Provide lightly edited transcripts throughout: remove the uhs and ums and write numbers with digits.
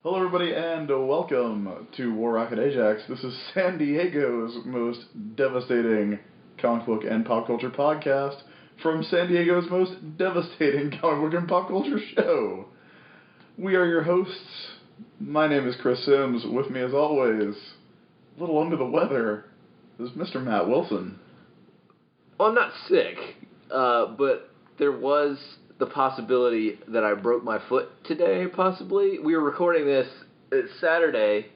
Hello, everybody, and welcome to War Rocket Ajax. This is San Diego's most devastating comic book and pop culture podcast from San Diego's most devastating comic book and pop culture show. We are your hosts. My name is Chris Sims. With me, as always, a little under the weather, is Mr. Matt Wilson. Well, I'm not sick, but there was the possibility that I broke my foot today, possibly. We were recording this, it's Saturday.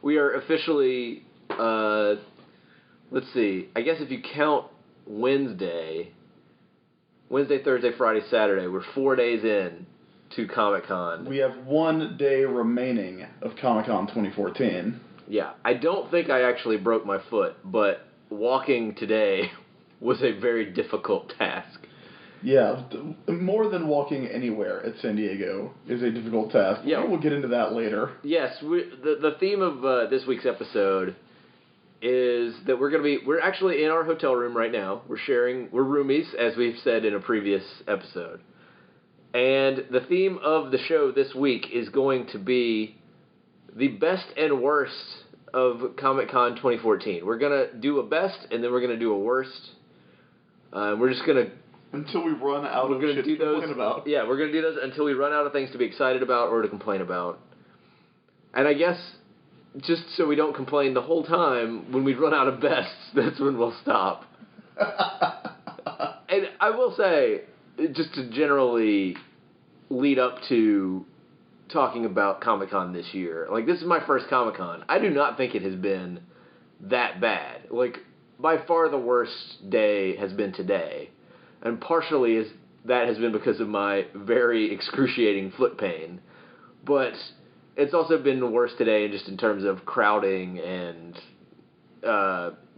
We are officially, let's see, I guess if you count Wednesday, Thursday, Friday, Saturday, we're 4 days in to Comic-Con. We have 1 day remaining of Comic-Con 2014. Yeah, I don't think I actually broke my foot, but walking today was a very difficult task. Yeah, more than walking anywhere at San Diego is a difficult task. Yeah, we'll get into that later. Yes, the theme of this week's episode is that we're actually in our hotel room right now. We're roomies, as we've said in a previous episode. And the theme of the show this week is going to be the best and worst of Comic-Con 2014. We're going to do a best, and then we're going to do a worst. We're just going to... Until we run out of shit to complain about. Yeah, we're going to do those until we run out of things to be excited about or to complain about. And I guess, just so we don't complain the whole time, when we run out of bests, that's when we'll stop. And I will say, just to generally lead up to talking about Comic-Con this year, like, this is my first Comic-Con. I do not think it has been that bad. Like, by far the worst day has been today. And partially that has been because of my very excruciating foot pain. But it's also been worse today just in terms of crowding and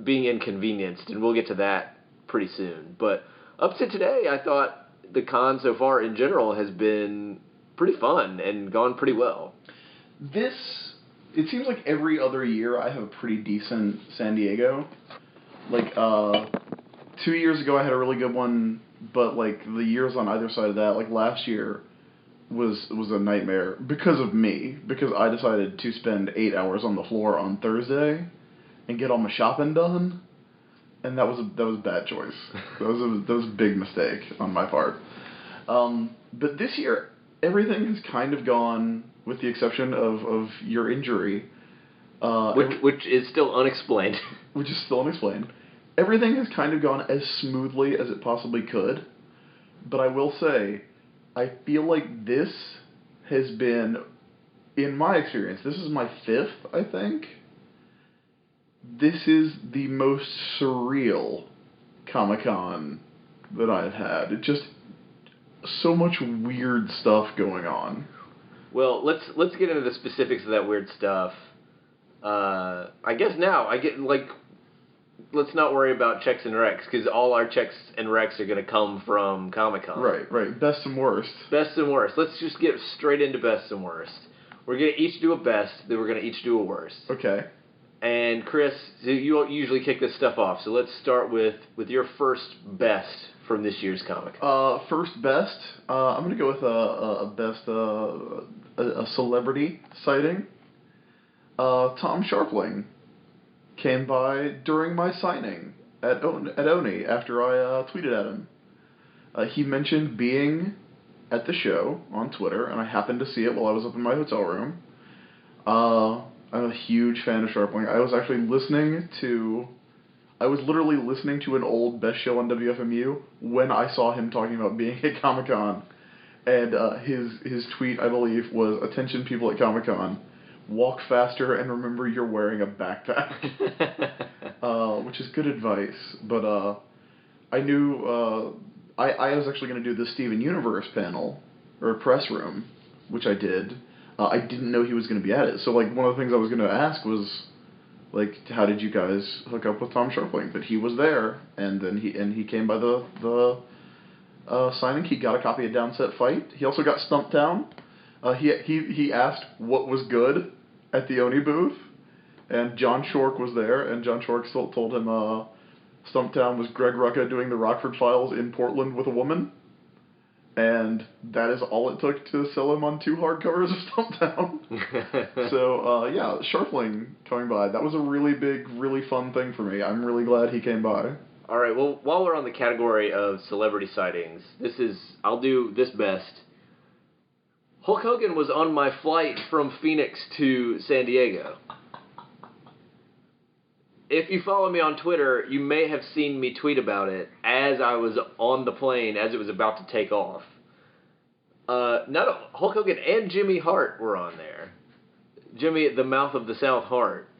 being inconvenienced. And we'll get to that pretty soon. But up to today, I thought the con so far in general has been pretty fun and gone pretty well. It seems like every other year I have a pretty decent San Diego. Like, 2 years ago I had a really good one, but like the years on either side of that, like last year was a nightmare because of me, because I decided to spend 8 hours on the floor on Thursday and get all my shopping done, and that was a bad choice. That was a big mistake on my part. But this year everything has kind of gone, with the exception of your injury, which is still unexplained. Which is still unexplained. Everything has kind of gone as smoothly as it possibly could, but I will say, I feel like this has been, in my experience, this is my 5th, I think. This is the most surreal Comic-Con that I've had. It just, so much weird stuff going on. Well, let's get into the specifics of that weird stuff. I guess now, let's not worry about checks and recs, because all our checks and recs are going to come from Comic-Con. Right. Best and worst. Best and worst. Let's just get straight into best and worst. We're going to each do a best, then we're going to each do a worst. Okay. And Chris, you usually kick this stuff off, so let's start with your first best from this year's comic. First best, I'm going to go with a celebrity sighting. Tom Sharpling came by during my signing at Oni after I tweeted at him. He mentioned being at the show on Twitter, and I happened to see it while I was up in my hotel room. I'm a huge fan of Sharpling. I was literally listening to an old Best Show on WFMU when I saw him talking about being at Comic-Con. And his tweet, I believe, was, "Attention people at Comic-Con. Walk faster and remember you're wearing a backpack." Which is good advice. But I knew I was actually going to do the Steven Universe panel, or press room, which I did. I didn't know he was going to be at it. So like one of the things I was going to ask was, like, how did you guys hook up with Tom Sharpling? But he was there, and then he came by the signing. He got a copy of Downset Fight. He also got Stumptown. He asked what was good at the Oni booth, and John Shork was there, and John Shork told him Stumptown was Greg Rucka doing the Rockford Files in Portland with a woman. And that is all it took to sell him on 2 hardcovers of Stumptown. So, yeah, Sharpling coming by. That was a really big, really fun thing for me. I'm really glad he came by. All right, well, while we're on the category of celebrity sightings, I'll do this best. Hulk Hogan was on my flight from Phoenix to San Diego. If you follow me on Twitter, you may have seen me tweet about it as I was on the plane, as it was about to take off. Hulk Hogan and Jimmy Hart were on there. Jimmy, the mouth of the South Hart.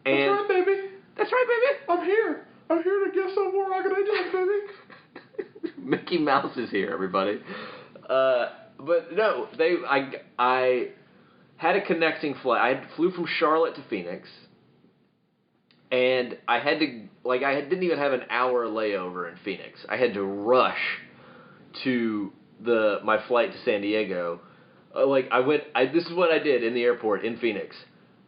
And that's right, baby. That's right, baby. I'm here. I'm here to get some more Rocket Angels, baby. Mickey Mouse is here, everybody. But no, I had a connecting flight. I flew from Charlotte to Phoenix. And I didn't even have an hour layover in Phoenix. I had to rush to my flight to San Diego. This is what I did in the airport in Phoenix.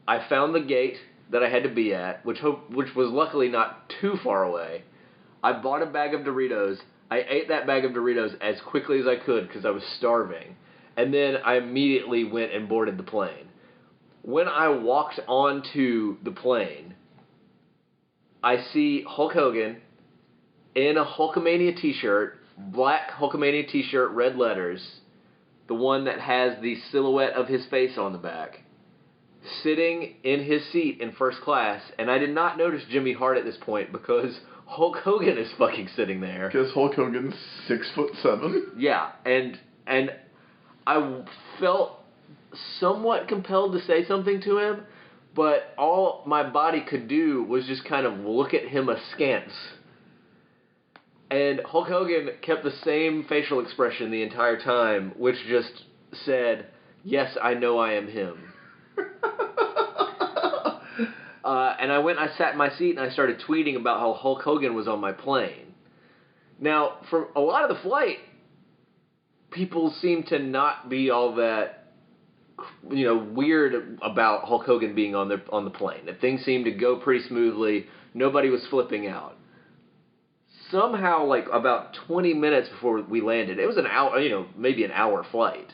I found the gate that I had to be at, which was luckily not too far away. I bought a bag of Doritos. I ate that bag of Doritos as quickly as I could because I was starving. And then I immediately went and boarded the plane. When I walked onto the plane, I see Hulk Hogan in a Hulkamania t-shirt, black Hulkamania t-shirt, red letters, the one that has the silhouette of his face on the back, sitting in his seat in first class, and I did not notice Jimmy Hart at this point because Hulk Hogan is fucking sitting there. Because Hulk Hogan's 6'7". Yeah, and I felt somewhat compelled to say something to him, but all my body could do was just kind of look at him askance. And Hulk Hogan kept the same facial expression the entire time, which just said, "Yes, I know I am him." And I sat in my seat and I started tweeting about how Hulk Hogan was on my plane. Now, for a lot of the flight, people seem to not be all that weird about Hulk Hogan being on the plane. That things seemed to go pretty smoothly. Nobody was flipping out. Somehow, about 20 minutes before we landed, it was an hour, maybe an hour flight.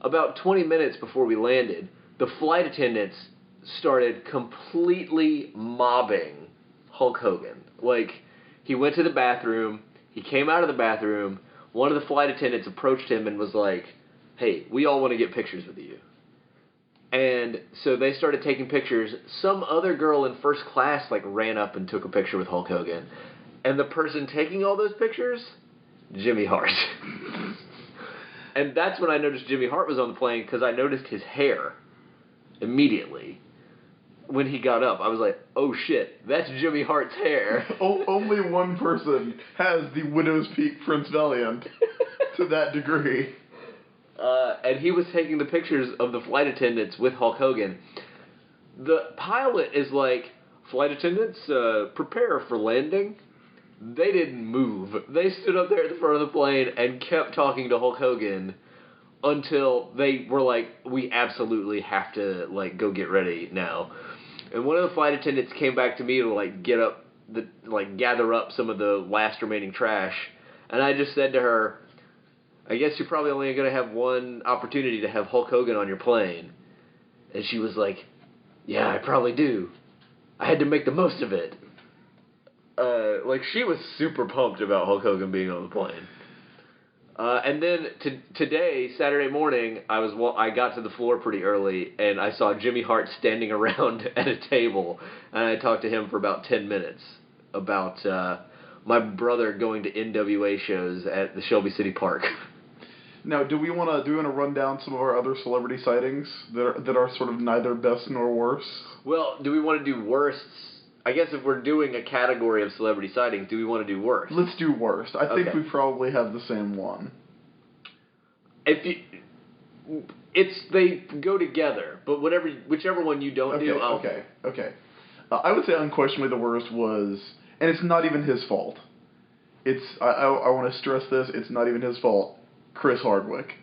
About 20 minutes before we landed, the flight attendants started completely mobbing Hulk Hogan. He went to the bathroom, he came out of the bathroom, one of the flight attendants approached him and was like, "Hey, we all want to get pictures with you." And so they started taking pictures. Some other girl in first class ran up and took a picture with Hulk Hogan. And the person taking all those pictures, Jimmy Hart. And that's when I noticed Jimmy Hart was on the plane, because I noticed his hair immediately. When he got up, I was like, "Oh shit, that's Jimmy Hart's hair." Only one person has the Widow's Peak Prince Valiant to that degree. And he was taking the pictures of the flight attendants with Hulk Hogan. The pilot is like, "Flight attendants, prepare for landing." They didn't move. They stood up there at the front of the plane and kept talking to Hulk Hogan until they were like, "We absolutely have to go get ready now." And one of the flight attendants came back to me to gather up some of the last remaining trash, and I just said to her, "I guess you're probably only going to have one opportunity to have Hulk Hogan on your plane." And she was like, "Yeah, I probably do. I had to make the most of it." She was super pumped about Hulk Hogan being on the plane. And then today, Saturday morning, I got to the floor pretty early, and I saw Jimmy Hart standing around at a table, and I talked to him for about 10 minutes about my brother going to NWA shows at the Shelby City Park. Now, do we want to run down some of our other celebrity sightings that are sort of neither best nor worst? Well, do we want to do worsts? I guess if we're doing a category of celebrity sightings, do we want to do worst? Let's do worst. I think we probably have the same one. They go together, but whichever one you don't do. Okay. I would say unquestionably the worst was, and it's not even his fault. I want to stress this. It's not even his fault. Chris Hardwick.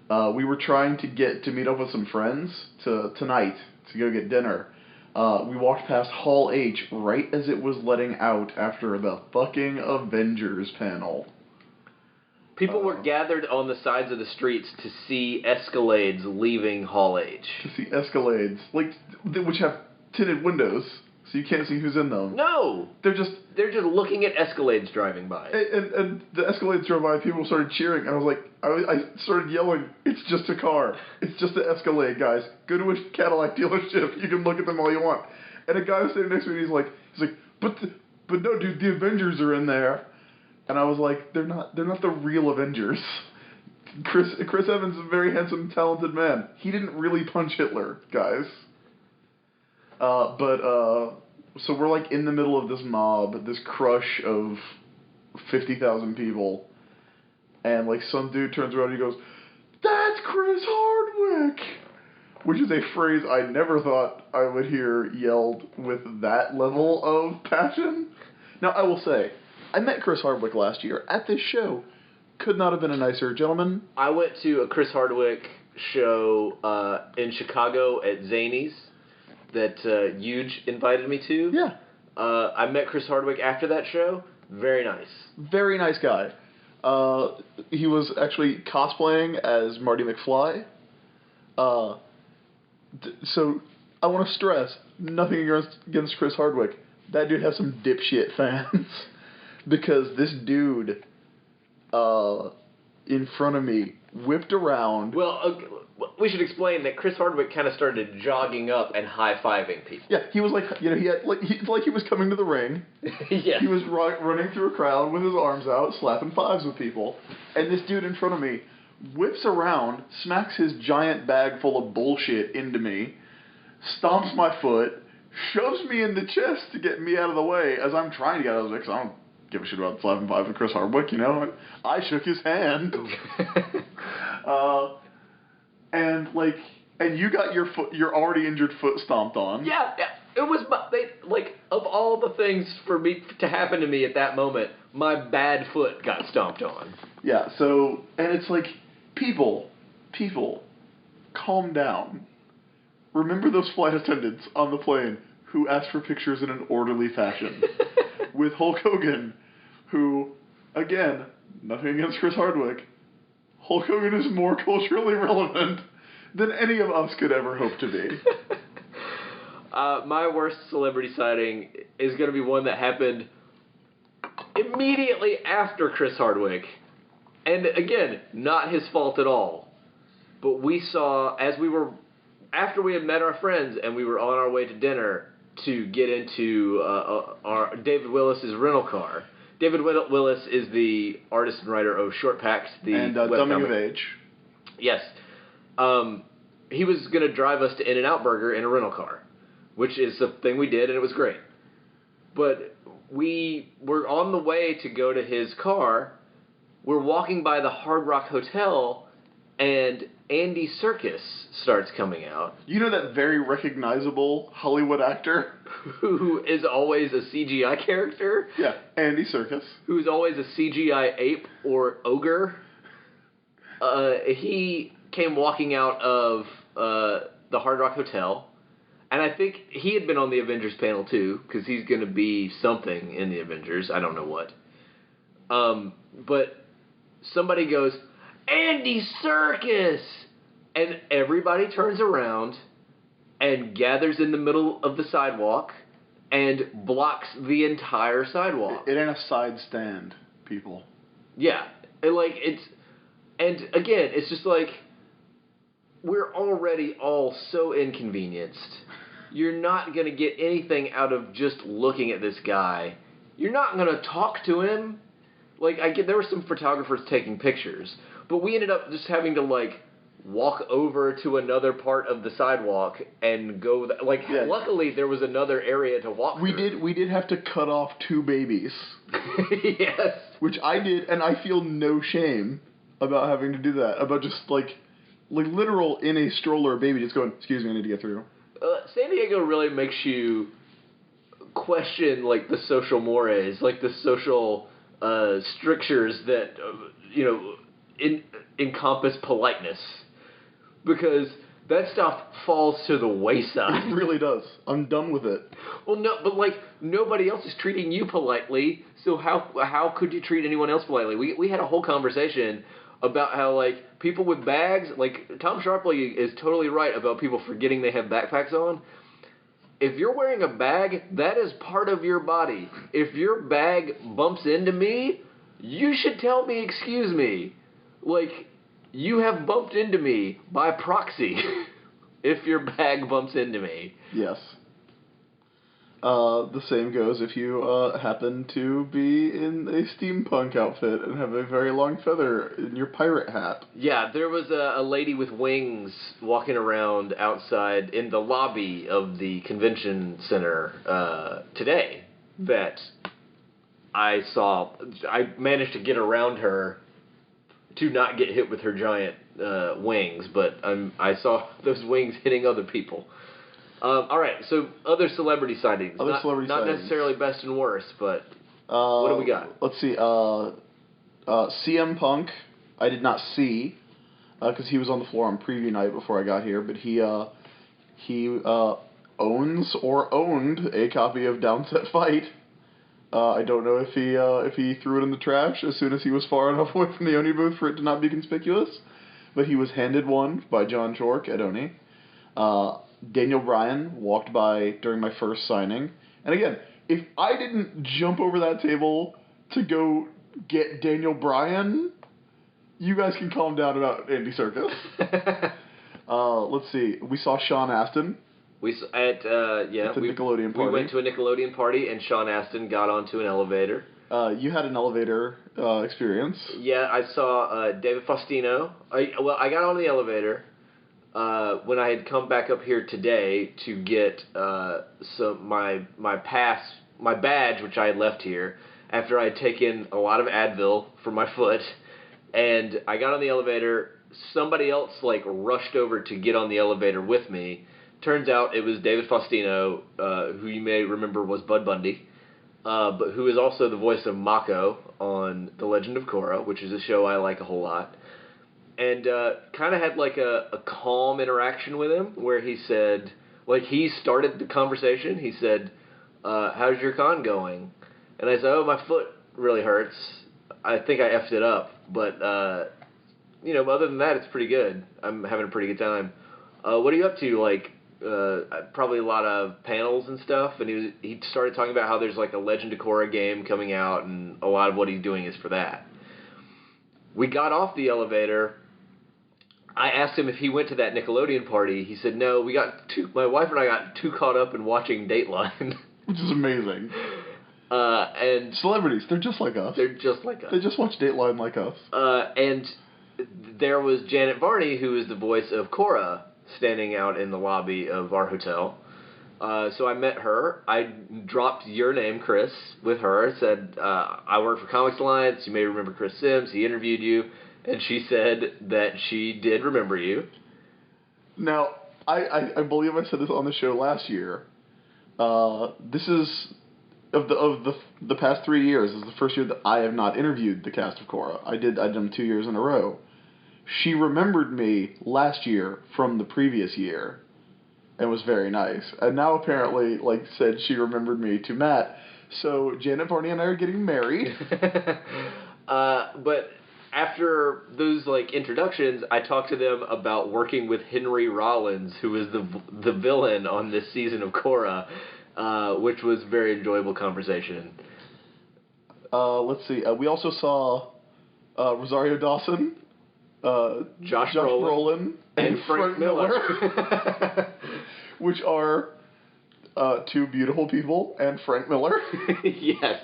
We were trying to meet up with some friends tonight to go get dinner. We walked past Hall H right as it was letting out after the fucking Avengers panel. People were gathered on the sides of the streets to see Escalades leaving Hall H. To see Escalades, which have tinted windows, so you can't see who's in them. No! They're just looking at Escalades driving by. And the Escalades drove by, people started cheering, and I was like, I started yelling, it's just a car. It's just an Escalade, guys. Go to a Cadillac dealership. You can look at them all you want. And a guy was sitting next to me, and he's like, but no, dude, the Avengers are in there. And I was like, they're not the real Avengers. Chris Evans is a very handsome, talented man. He didn't really punch Hitler, guys. So we're like in the middle of this mob, this crush of 50,000 people, and like some dude turns around and he goes, "That's Chris Hardwick," which is a phrase I never thought I would hear yelled with that level of passion. Now I will say, I met Chris Hardwick last year at this show. Could not have been a nicer gentleman. I went to a Chris Hardwick show in Chicago at Zany's that Huge invited me to. Yeah. I met Chris Hardwick after that show. Very nice. Very nice guy. He was actually cosplaying as Marty McFly. So I want to stress, nothing against Chris Hardwick. That dude has some dipshit fans. Because this dude in front of me whipped around. Well, we should explain that Chris Hardwick kind of started jogging up and high-fiving people. Yeah, he was like, it's like he was coming to the ring. Yes. He was running through a crowd with his arms out, slapping fives with people. And this dude in front of me whips around, smacks his giant bag full of bullshit into me, stomps my foot, shoves me in the chest to get me out of the way as I'm trying to get out of the way, because I don't give a shit about slapping fives with Chris Hardwick, you know? I shook his hand. And you got your already injured foot stomped on. Yeah, it was of all the things for me to happen to me at that moment, my bad foot got stomped on. Yeah, so and it's like people, calm down. Remember those flight attendants on the plane who asked for pictures in an orderly fashion with Hulk Hogan, who, again, nothing against Chris Hardwick, Hulk Hogan is more culturally relevant than any of us could ever hope to be. My worst celebrity sighting is going to be one that happened immediately after Chris Hardwick. And again, not his fault at all. But we saw, after we had met our friends and we were on our way to dinner to get into our David Willis's rental car. David Willis is the artist and writer of Short Packs, and Dumbing of Age. Yes. He was going to drive us to In-N-Out Burger in a rental car, which is the thing we did, and it was great. But we were on the way to go to his car. We're walking by the Hard Rock Hotel, and Andy Serkis starts coming out. You know that very recognizable Hollywood actor? Who is always a CGI character? Yeah, Andy Serkis. Who's always a CGI ape or ogre. He came walking out of the Hard Rock Hotel, and I think he had been on the Avengers panel too, because he's going to be something in the Avengers. I don't know what. But somebody goes, "Andy Serkis!" And everybody turns around and gathers in the middle of the sidewalk and blocks the entire sidewalk. It ain't a side stand, people. Yeah. And again, it's just like, we're already all so inconvenienced. You're not going to get anything out of just looking at this guy. You're not going to talk to him. There were some photographers taking pictures, but we ended up just having to, walk over to another part of the sidewalk and go... Luckily, there was another area to walk through. We did have to cut off two babies. Yes. Which I did, and I feel no shame about having to do that. About just, literal in a stroller baby just going, "Excuse me, I need to get through." San Diego really makes you question, the social mores, the social strictures that, encompass politeness. Because that stuff falls to the wayside. It really does. I'm done with it. Well, no, but like nobody else is treating you politely, so how could you treat anyone else politely? We had a whole conversation about how like people with bags, like Tom Sharpley is totally right about people forgetting they have backpacks on. If you're wearing a bag, that is part of your body. If your bag bumps into me, you should tell me, excuse me. Like, you have bumped into me by proxy if your bag bumps into me. Yes. The same goes if you happen to be in a steampunk outfit and have a very long feather in your pirate hat. Yeah, there was a lady with wings walking around outside in the lobby of the convention center today that I saw. I managed to get around her to not get hit with her giant wings, but I saw those wings hitting other people. All right, so other celebrity sightings. Not necessarily best and worst, but what do we got? Let's see. CM Punk, I did not see because he was on the floor on preview night before I got here, but he owns or owned a copy of Downset Fight. I don't know if he threw it in the trash as soon as he was far enough away from the Oni booth for it to not be conspicuous, but he was handed one by John Chork at Oni. Daniel Bryan walked by during my first signing. And again, if I didn't jump over that table to go get Daniel Bryan, you guys can calm down about Andy Serkis. Let's see. We saw Sean Astin. At the Nickelodeon party. We went to a Nickelodeon party, and Sean Astin got onto an elevator. You had an elevator experience. Yeah, I saw David Faustino. I got on the elevator when I had come back up here today to get my badge, which I had left here after I had taken a lot of Advil for my foot, and I got on the elevator. Somebody else rushed over to get on the elevator with me. Turns out it was David Faustino, who you may remember was Bud Bundy, but who is also the voice of Mako on The Legend of Korra, which is a show I like a whole lot. And kind of had a calm interaction with him where he said, he started the conversation. He said, how's your con going? And I said, oh, my foot really hurts. I think I effed it up. But, other than that, it's pretty good. I'm having a pretty good time. What are you up to? Probably a lot of panels and stuff. And he started talking about how there's a Legend of Korra game coming out, and a lot of what he's doing is for that. We got off the elevator. I asked him if he went to that Nickelodeon party. He said no. My wife and I got too caught up in watching Dateline, which is amazing. And celebrities, they're just like us. They're just like us. They just watch Dateline like us. And there was Janet Varney, who is the voice of Korra, standing out in the lobby of our hotel. So I met her. I dropped your name, Chris, with her. Said, I work for ComicsAlliance. You may remember Chris Sims. He interviewed you. And she said that she did remember you. Now, I believe I said this on the show last year. This is, of the past 3 years, this is the first year that I have not interviewed the cast of Korra. I did them 2 years in a row. She remembered me last year from the previous year. And was very nice. And now apparently, said she remembered me to Matt. So Janet Varney and I are getting married. But after those introductions, I talked to them about working with Henry Rollins, who is the villain on this season of Korra, which was a very enjoyable conversation. Let's see. We also saw Rosario Dawson, Josh Brolin, and Frank Miller. Which are two beautiful people, and Frank Miller. Yes.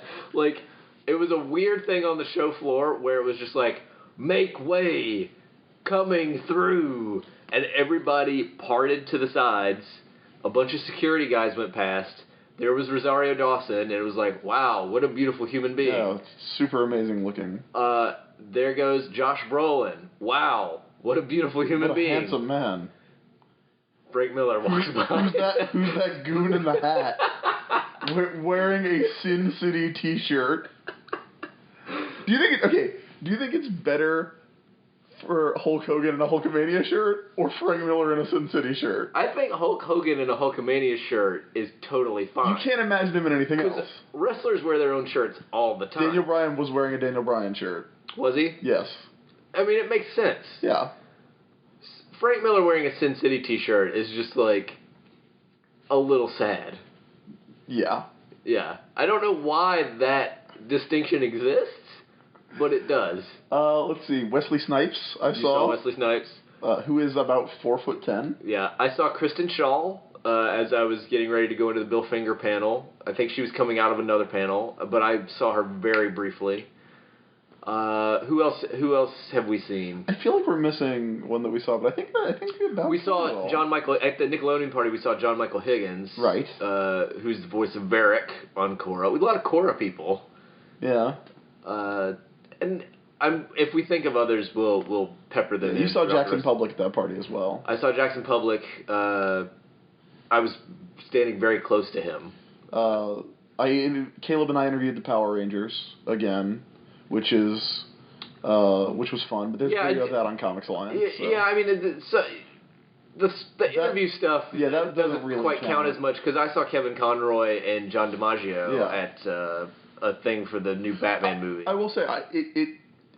It was a weird thing on the show floor where it was just make way, coming through, and everybody parted to the sides. A bunch of security guys went past. There was Rosario Dawson, and it was wow, what a beautiful human being. Yeah, super amazing looking. There goes Josh Brolin. Wow, what a beautiful human being. Handsome man. Frank Miller walks by. Who's that goon in the hat? Wearing a Sin City t-shirt. Do you think it's better for Hulk Hogan in a Hulkamania shirt or Frank Miller in a Sin City shirt? I think Hulk Hogan in a Hulkamania shirt is totally fine. You can't imagine him in anything else. Wrestlers wear their own shirts all the time. Daniel Bryan was wearing a Daniel Bryan shirt. Was he? Yes. I mean, it makes sense. Yeah. Frank Miller wearing a Sin City t-shirt is just like a little sad. Yeah. Yeah. I don't know why that distinction exists, but it does. Let's see. Wesley Snipes, I You saw Wesley Snipes? Who is about 4'10". Yeah. I saw Kristen Shaw as I was getting ready to go into the Bill Finger panel. I think she was coming out of another panel, but I saw her very briefly. Who else have we seen? I feel like we're missing one that we saw, but I think we saw John Michael at the Nickelodeon party. We saw John Michael Higgins, right? Who's the voice of Varric on Korra. We had a lot of Korra people. Yeah. And if we think of others, we'll pepper them in. You saw Jackson Public at that party as well. I saw Jackson Public. I was standing very close to him. Caleb and I interviewed the Power Rangers again, which was fun. But there's video of that on ComicsAlliance. Yeah, so. yeah, I mean, the interview stuff. Yeah, that doesn't really quite count as much because I saw Kevin Conroy and John DiMaggio at a thing for the new Batman movie. I will say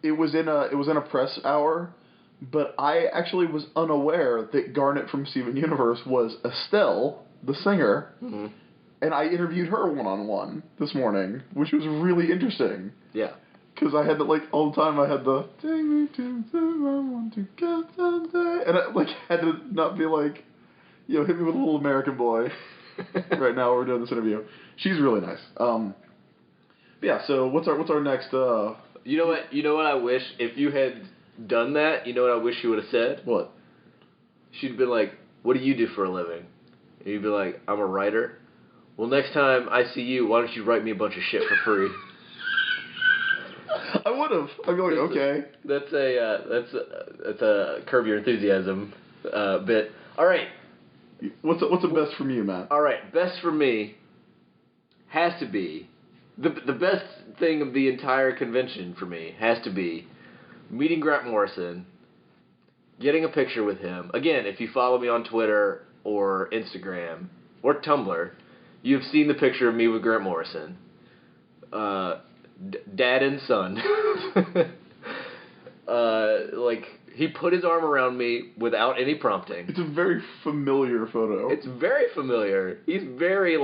it was in a press hour, but I actually was unaware that Garnet from Steven Universe was Estelle, the singer, and I interviewed her one-on-one this morning, which was really interesting. Yeah. Because I had all the time I had the take me to the I want to go someday, and I had to not be hit me with a little American boy right now while we're doing this interview. She's really nice. Yeah. So what's our next? You know what I wish if you had done that. You know what I wish you would have said. What? She'd been like, "What do you do for a living?" And you'd be like, "I'm a writer." Well, next time I see you, why don't you write me a bunch of shit for free? I would have. I'd be like, okay. That's a Curb Your Enthusiasm bit. All right. What's the best from you, Matt? All right, best for me has to be the best thing of the entire convention for me has to be meeting Grant Morrison, getting a picture with him. Again, if you follow me on Twitter or Instagram or Tumblr, you've seen the picture of me with Grant Morrison. Dad and son. He put his arm around me without any prompting. It's a very familiar photo. It's very familiar. He's very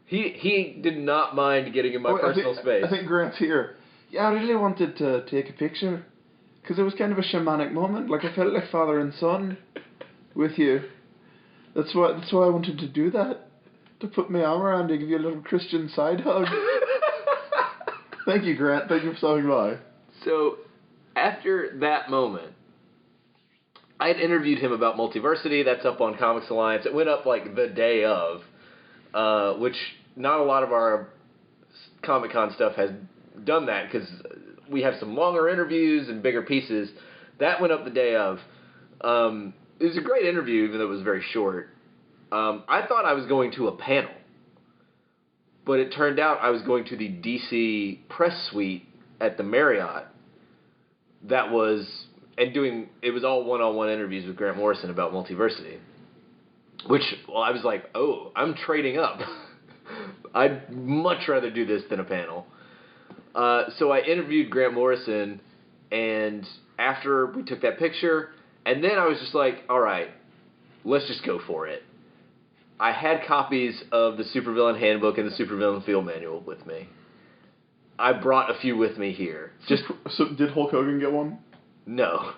he did not mind getting in my personal space. I think Grant's here. Yeah, I really wanted to take a picture because it was kind of a shamanic moment. I felt like father and son with you. That's why I wanted to do that. To put my arm around you, give you a little Christian side hug. Thank you, Grant. Thank you for stopping by. So, after that moment, I had interviewed him about Multiversity. That's up on ComicsAlliance. It went up the day of, which not a lot of our Comic-Con stuff has done that because we have some longer interviews and bigger pieces. That went up the day of. It was a great interview, even though it was very short. I thought I was going to a panel, but it turned out I was going to the DC press suite at the Marriott. It was all one-on-one interviews with Grant Morrison about Multiversity, which, I was like, oh, I'm trading up. I'd much rather do this than a panel. So I interviewed Grant Morrison, and after we took that picture, and then I was just like, all right, let's just go for it. I had copies of the Supervillain Handbook and the Supervillain Field Manual with me. I brought a few with me here. So did Hulk Hogan get one? No.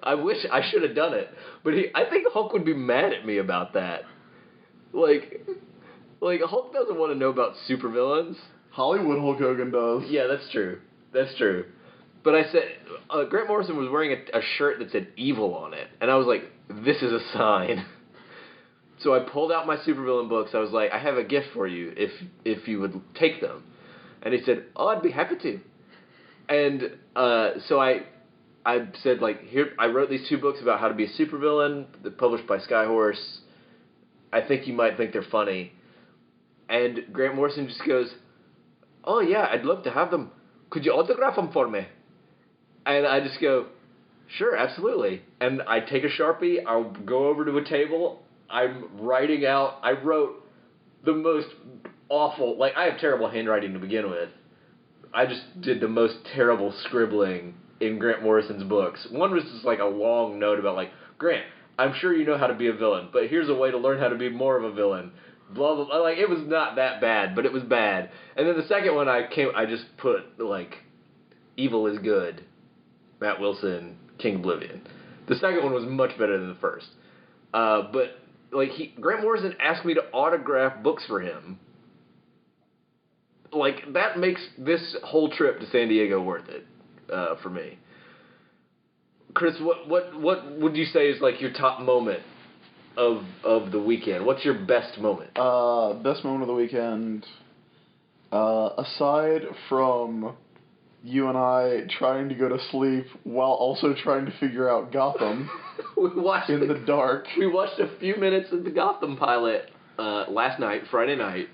I wish I should have done it. But I think Hulk would be mad at me about that. Hulk doesn't want to know about supervillains. Hollywood Hulk Hogan does. Yeah, that's true. That's true. But I said, Grant Morrison was wearing a shirt that said evil on it. And I was like, this is a sign. So I pulled out my supervillain books. I was like, I have a gift for you if you would take them. And he said, oh, I'd be happy to. And so I said, here, I wrote these 2 books about how to be a supervillain, published by Skyhorse. I think you might think they're funny. And Grant Morrison just goes, oh, yeah, I'd love to have them. Could you autograph them for me? And I just go, Sure, absolutely. And I take a Sharpie, I'll go over to a table, I'm writing out, I wrote the most awful, like, I have terrible handwriting to begin with. I just did the most terrible scribbling in Grant Morrison's books. One was just like a long note about, like, Grant, I'm sure you know how to be a villain, but here's a way to learn how to be more of a villain. Blah, blah, blah. Like, it was not that bad, but it was bad. And then the second one I just put, like, evil is good. Matt Wilson, King Oblivion. The second one was much better than the first. But, like, Grant Morrison asked me to autograph books for him. Like, that makes this whole trip to San Diego worth it for me. Chris, what would you say is, like, your top moment of the weekend? What's your best moment? Best moment of the weekend, aside from you and I trying to go to sleep while also trying to figure out Gotham in the dark. We watched a few minutes of the Gotham pilot last night, Friday night.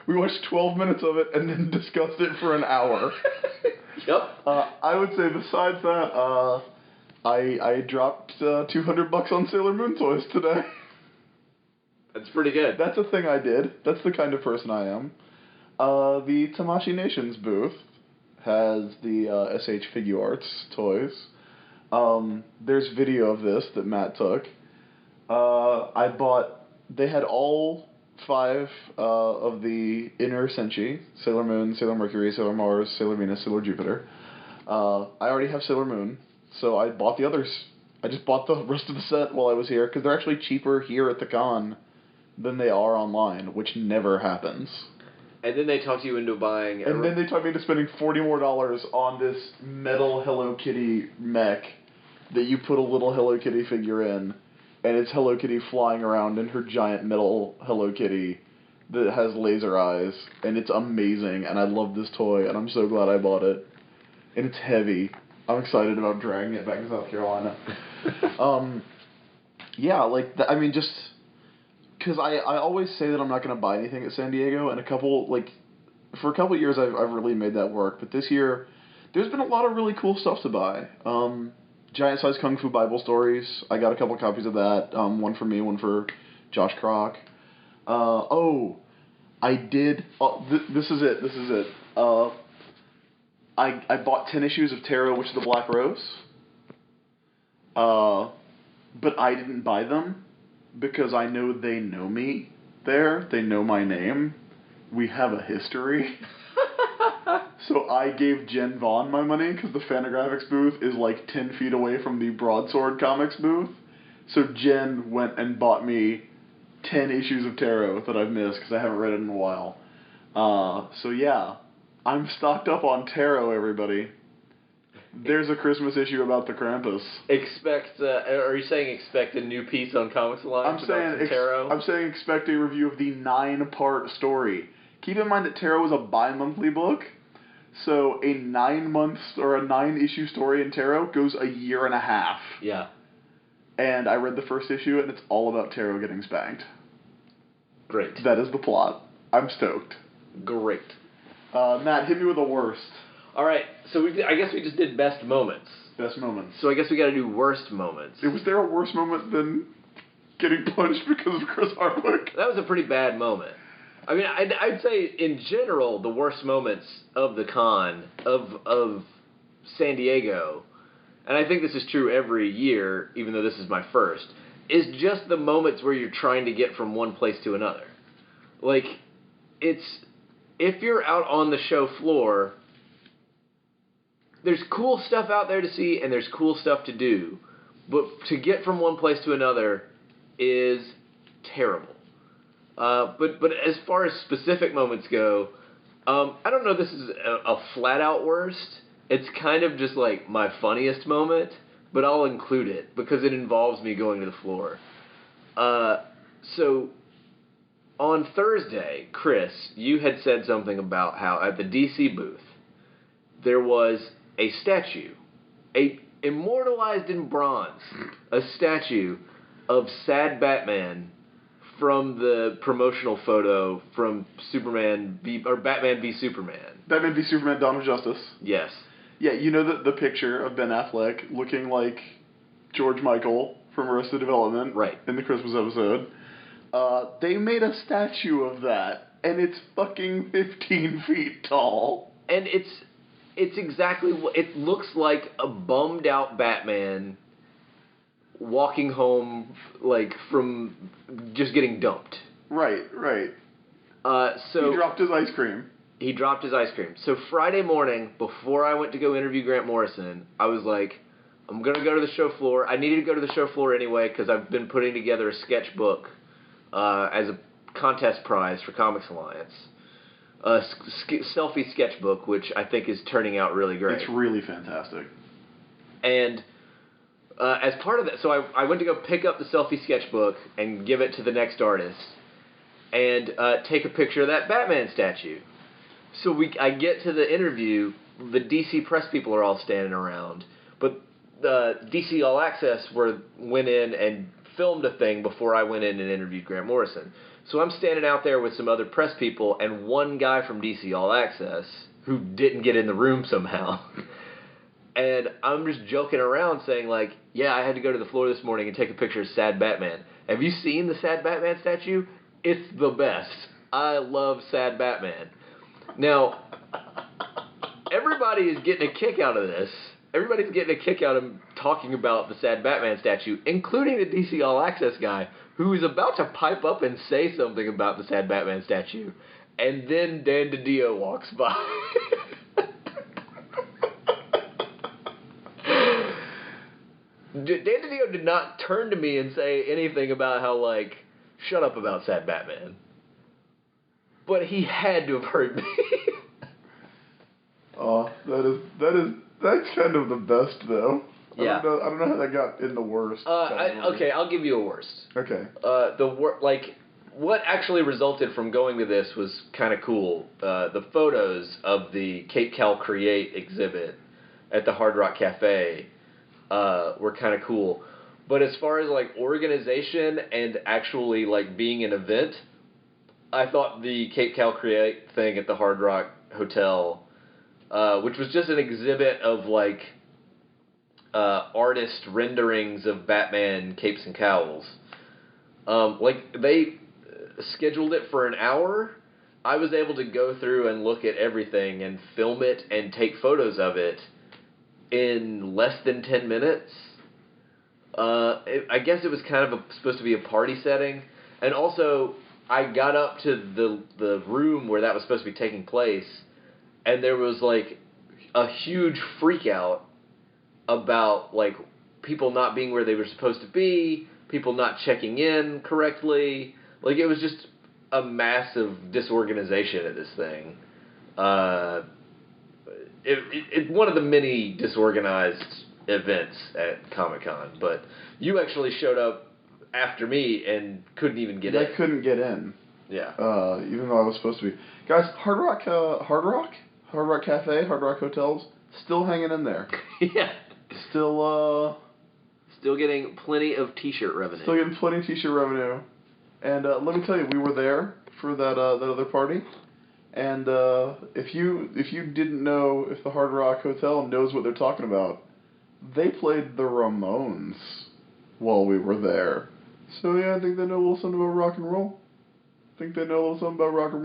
We watched 12 minutes of it and then discussed it for an hour. Yep. I would say besides that, I dropped $200 on Sailor Moon toys today. That's pretty good. That's a thing I did. That's the kind of person I am. The Tamashii Nations booth has the SH Figuarts toys. There's video of this that Matt took. They had all 5 of the inner Senshi: Sailor Moon, Sailor Mercury, Sailor Mars, Sailor Venus, Sailor Jupiter. I already have Sailor Moon, so I bought the others. I just bought the rest of the set while I was here, because they're actually cheaper here at the con than they are online, which never happens. And then they talked you into buying... And then they talked me into spending $40 more on this metal Hello Kitty mech that you put a little Hello Kitty figure in, and it's Hello Kitty flying around in her giant metal Hello Kitty that has laser eyes, and it's amazing, and I love this toy, and I'm so glad I bought it. And it's heavy. I'm excited about dragging it back to South Carolina. Yeah, like, just... Because I always say that I'm not going to buy anything at San Diego, and for a couple of years I've really made that work, but this year there's been a lot of really cool stuff to buy. Giant Size Kung Fu Bible Stories, I got a couple copies of that, one for me, one for Josh Kroc. I did, this is it. I bought 10 issues of Tarot, Witch of the Black Rose, but I didn't buy them, because I know they know me there. They know my name. We have a history. So I gave Jen Vaughn my money, because the Fantagraphics booth is like 10 feet away from the Broadsword Comics booth. So Jen went and bought me 10 issues of Tarot that I've missed, because I haven't read it in a while. So yeah, I'm stocked up on Tarot, everybody. There's a Christmas issue about the Krampus. Are you saying expect a new piece on ComicsAlliance about Tarot? I'm saying expect a review of the 9-part story. Keep in mind that Tarot is a bi-monthly book, so a 9-month or a 9-issue story in Tarot goes a year and a half. Yeah. And I read the first issue, and it's all about Tarot getting spanked. Great. That is the plot. I'm stoked. Great. Matt, hit me with the worst. All right, so I guess we just did best moments. Best moments. So I guess we got to do worst moments. Was there a worse moment than getting punched because of Chris Hardwick? That was a pretty bad moment. I mean, I'd say in general the worst moments of the con of San Diego, and I think this is true every year, even though this is my first, is just the moments where you're trying to get from one place to another. Like, if you're out on the show floor, there's cool stuff out there to see, and there's cool stuff to do. But to get from one place to another is terrible. But as far as specific moments go, I don't know if this is a flat-out worst. It's kind of just like my funniest moment, but I'll include it because it involves me going to the floor. So on Thursday, Chris, you had said something about how at the DC booth there was a statue, immortalized in bronze, a statue of sad Batman from the promotional photo from Batman v Superman. Batman v Superman: Dawn of Justice. Yes. Yeah, you know the picture of Ben Affleck looking like George Michael from Arrested Development Right. in the Christmas episode. They made a statue of that, and it's fucking 15 feet tall. And it's exactly what it looks like, a bummed out Batman walking home like from just getting dumped. Right. So he dropped his ice cream. He dropped his ice cream. So Friday morning, before I went to go interview Grant Morrison, I was like, I'm going to go to the show floor. I needed to go to the show floor anyway because I've been putting together a sketchbook as a contest prize for ComicsAlliance. A selfie sketchbook, which I think is turning out really great. It's really fantastic. And as part of that, so I went to go pick up the selfie sketchbook and give it to the next artist and take a picture of that Batman statue. So I get to the interview, the DC press people are all standing around, but DC All Access went in and filmed a thing before I went in and interviewed Grant Morrison. So I'm standing out there with some other press people and one guy from DC All Access who didn't get in the room somehow. And I'm just joking around saying like, yeah, I had to go to the floor this morning and take a picture of Sad Batman. Have you seen the Sad Batman statue? It's the best. I love Sad Batman. Now, everybody is getting a kick out of this. Everybody's getting a kick out of talking about the Sad Batman statue, including the DC All Access guy, who is about to pipe up and say something about the Sad Batman statue. And then Dan DiDio walks by. Dan DiDio did not turn to me and say anything about how, like, shut up about Sad Batman. But he had to have heard me. Oh, that's kind of the best, though. Yeah. I don't know how that got in the worst. Okay, I'll give you a worst. Okay. What actually resulted from going to this was kind of cool. The photos of the Cape Cal Create exhibit at the Hard Rock Cafe were kind of cool. But as far as like organization and actually like being an event, I thought the Cape Cal Create thing at the Hard Rock Hotel, which was just an exhibit of like artist renderings of Batman capes and cowls. Like they scheduled it for an hour. I was able to go through and look at everything and film it and take photos of it in less than 10 minutes. I guess it was kind of supposed to be a party setting. And also, I got up to the room where that was supposed to be taking place, and there was like a huge freak out about like people not being where they were supposed to be, people not checking in correctly. Like it was just a massive disorganization at this thing. It one of the many disorganized events at Comic-Con, but you actually showed up after me and couldn't even get in. I couldn't get in. Yeah. Even though I was supposed to be. Guys, Hard Rock Cafe, Hard Rock Hotels, still hanging in there. Yeah. Still getting plenty of T-shirt revenue. Still getting plenty of T-shirt revenue. And let me tell you, we were there for that other party. And if you didn't know if the Hard Rock Hotel knows what they're talking about, they played the Ramones while we were there. So yeah, I think they know a little something about rock and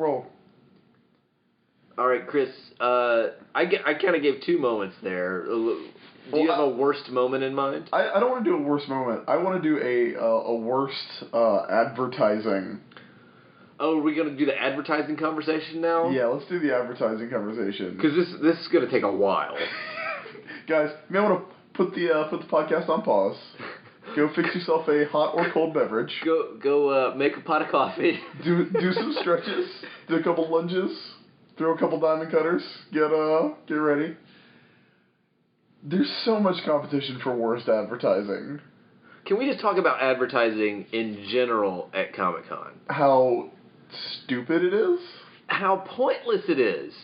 roll. All right, Chris. I kind of gave two moments there. Do you have a worst moment in mind? I don't want to do a worst moment. I want to do a worst advertising. Oh, are we going to do the advertising conversation now? Yeah, let's do the advertising conversation. Because this is going to take a while. Guys, you may want to put the podcast on pause. Go fix yourself a hot or cold beverage. Go make a pot of coffee. Do some stretches. Do a couple lunges. Throw a couple diamond cutters. Get ready. There's so much competition for worst advertising. Can we just talk about advertising in general at Comic-Con? How stupid it is? How pointless it is.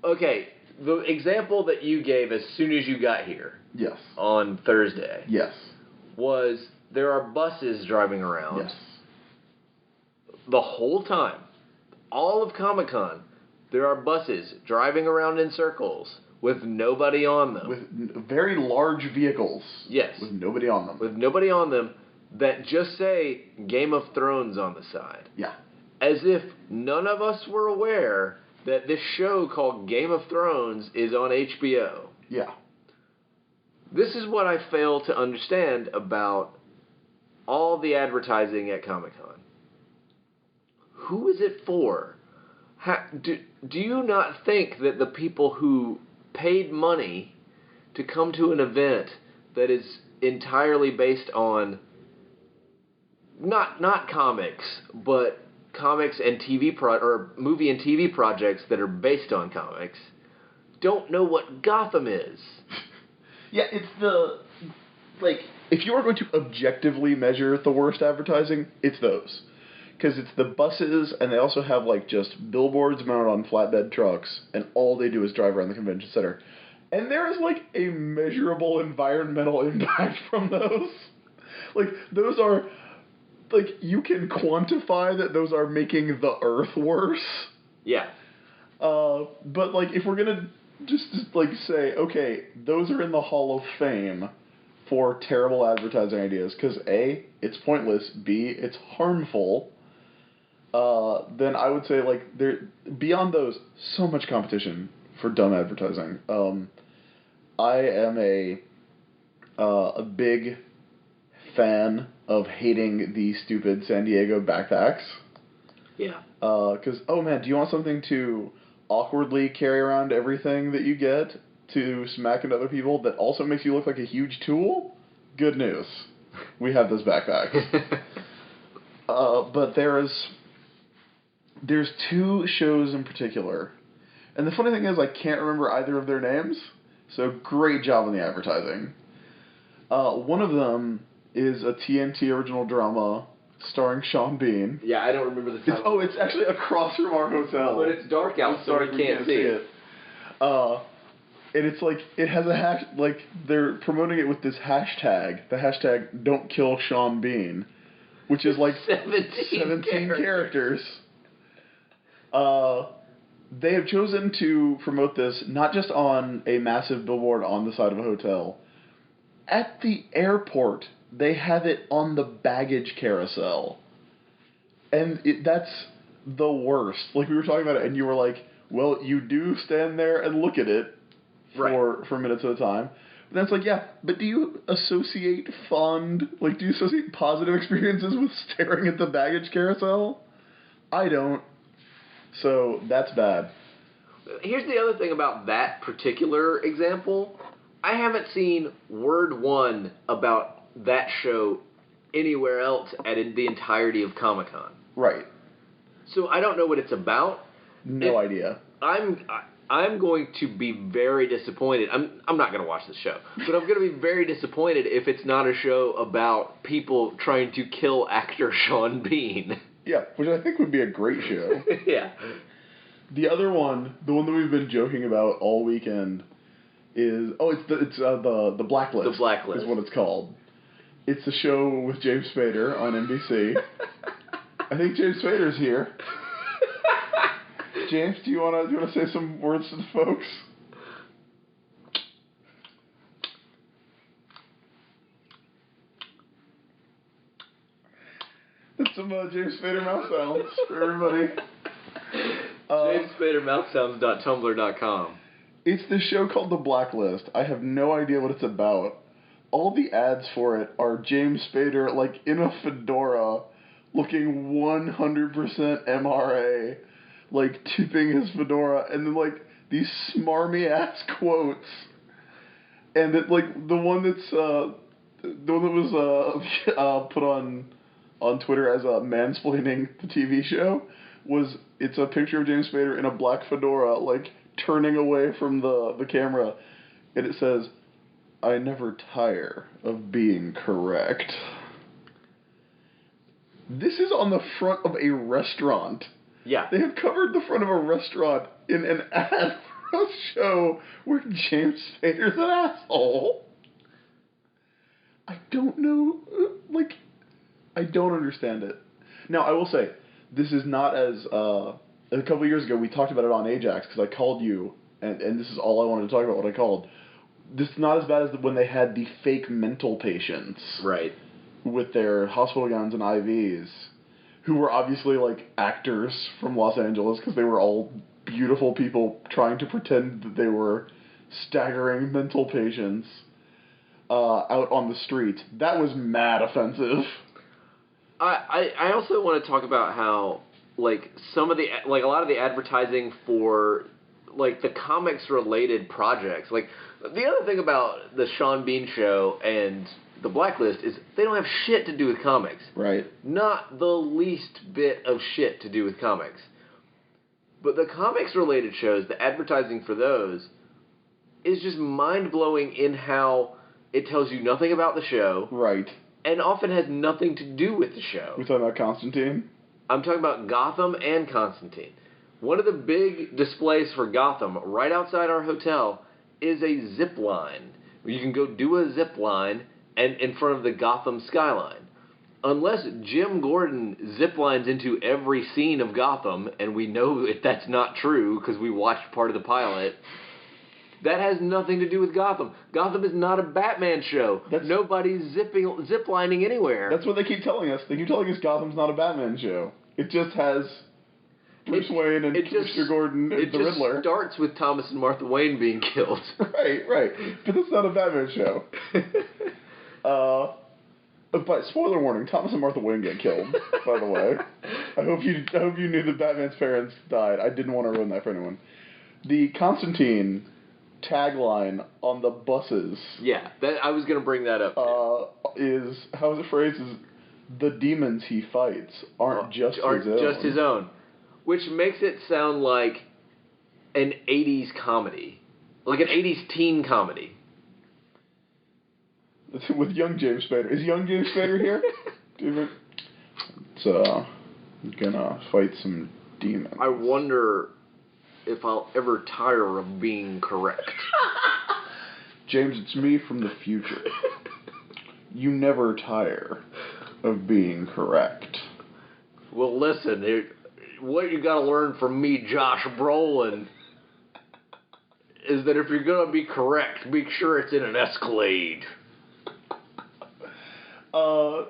Okay, the example that you gave as soon as you got here. Yes. On Thursday. Yes. Was there are buses driving around. Yes. The whole time. All of Comic-Con, there are buses driving around in circles With nobody on them. With very large vehicles. Yes. With nobody on them. With nobody on them that just say Game of Thrones on the side. Yeah. As if none of us were aware that this show called Game of Thrones is on HBO. Yeah. This is what I fail to understand about all the advertising at Comic-Con. Who is it for? Do you not think that the people who paid money to come to an event that is entirely based on not comics, but comics and TV or movie and TV projects that are based on comics, don't know what Gotham is? Yeah, it's if you are going to objectively measure the worst advertising, it's those. Because it's the buses, and they also have, just billboards mounted on flatbed trucks, and all they do is drive around the convention center. And there is, a measurable environmental impact from those. Those are, you can quantify that those are making the Earth worse. Yeah. But, if we're gonna just say, okay, those are in the Hall of Fame for terrible advertising ideas, because A, it's pointless, B, it's harmful, then I would say, there beyond those, so much competition for dumb advertising. I am a big fan of hating the stupid San Diego backpacks. Yeah. Because, oh man, do you want something to awkwardly carry around everything that you get to smack into other people that also makes you look like a huge tool? Good news. We have those backpacks. But there's two shows in particular. And the funny thing is I can't remember either of their names, so great job on the advertising. One of them is a TNT original drama starring Sean Bean. Yeah, I don't remember the title. It's actually across from our hotel. But it's dark out, so we can't see it. And it's it has a they're promoting it with this hashtag, the hashtag Don't Kill Sean Bean, which is 17 characters. They have chosen to promote this not just on a massive billboard on the side of a hotel. At the airport, they have it on the baggage carousel. And that's the worst. We were talking about it, and you were like, well, you do stand there and look at it for minutes at a time. But then it's yeah, but do you associate do you associate positive experiences with staring at the baggage carousel? I don't. So that's bad. Here's the other thing about that particular example. I haven't seen word one about that show anywhere else at the entirety of Comic-Con. Right. So I don't know what it's about. No idea. I'm going to be very disappointed. I'm not going to watch this show, but I'm going to be very disappointed if it's not a show about people trying to kill actor Sean Bean. Yeah, which I think would be a great show. Yeah. The other one, the one that we've been joking about all weekend, is the Blacklist. The Blacklist is what it's called. It's a show with James Spader on NBC. I think James Spader's here. James, do you want to say some words to the folks? That's some James Spader mouth sounds for everybody. JamesSpaderMouthSounds.tumblr.com. It's this show called The Blacklist. I have no idea what it's about. All the ads for it are James Spader, in a fedora, looking 100% MRA, tipping his fedora, and then, these smarmy-ass quotes. And, the one that's, the one that was, put on Twitter as mansplaining the TV show it's a picture of James Spader in a black fedora, turning away from the camera, and it says, "I never tire of being correct." This is on the front of a restaurant. Yeah. They have covered the front of a restaurant in an ad for a show where James Spader's an asshole. I don't know, I don't understand it. Now, I will say, this is not as, a couple of years ago, we talked about it on Ajax, because I called you, and this is all I wanted to talk about, what I called. This is not as bad as when they had the fake mental patients. Right. With their hospital gowns and IVs, who were obviously, like, actors from Los Angeles, because they were all beautiful people trying to pretend that they were staggering mental patients out on the street. That was mad offensive. I also want to talk about how, like, some of the, like, a lot of the advertising for, like, the comics-related projects, like, the other thing about the Sean Bean show and the Blacklist is they don't have shit to do with comics. Right. Not the least bit of shit to do with comics. But the comics-related shows, the advertising for those, is just mind-blowing in how it tells you nothing about the show. Right. And often has nothing to do with the show. We're talking about Constantine? I'm talking about Gotham and Constantine. One of the big displays for Gotham, right outside our hotel, is a zip line. You can go do a zip line and in front of the Gotham skyline. Unless Jim Gordon zip lines into every scene of Gotham, and we know that that's not true because we watched part of the pilot, that has nothing to do with Gotham. Gotham is not a Batman show. Nobody's ziplining anywhere. That's what they keep telling us. They keep telling us Gotham's not a Batman show. It just has Bruce Wayne and Commissioner Gordon and the Riddler. It starts with Thomas and Martha Wayne being killed. Right. But that's not a Batman show. But spoiler warning: Thomas and Martha Wayne get killed. By the way, I hope you knew that Batman's parents died. I didn't want to ruin that for anyone. The Constantine tagline on the buses. Yeah, I was going to bring that up. Is how is it phrased? Is the demons he fights aren't just his own, which makes it sound like an 80s comedy, like an 80s teen comedy. With young James Spader. Is young James Spader here? So, gonna fight some demons. I wonder if I'll ever tire of being correct. James, it's me from the future. You never tire of being correct. Well, listen, what you gotta learn from me, Josh Brolin, is that if you're gonna be correct, make sure it's in an Escalade.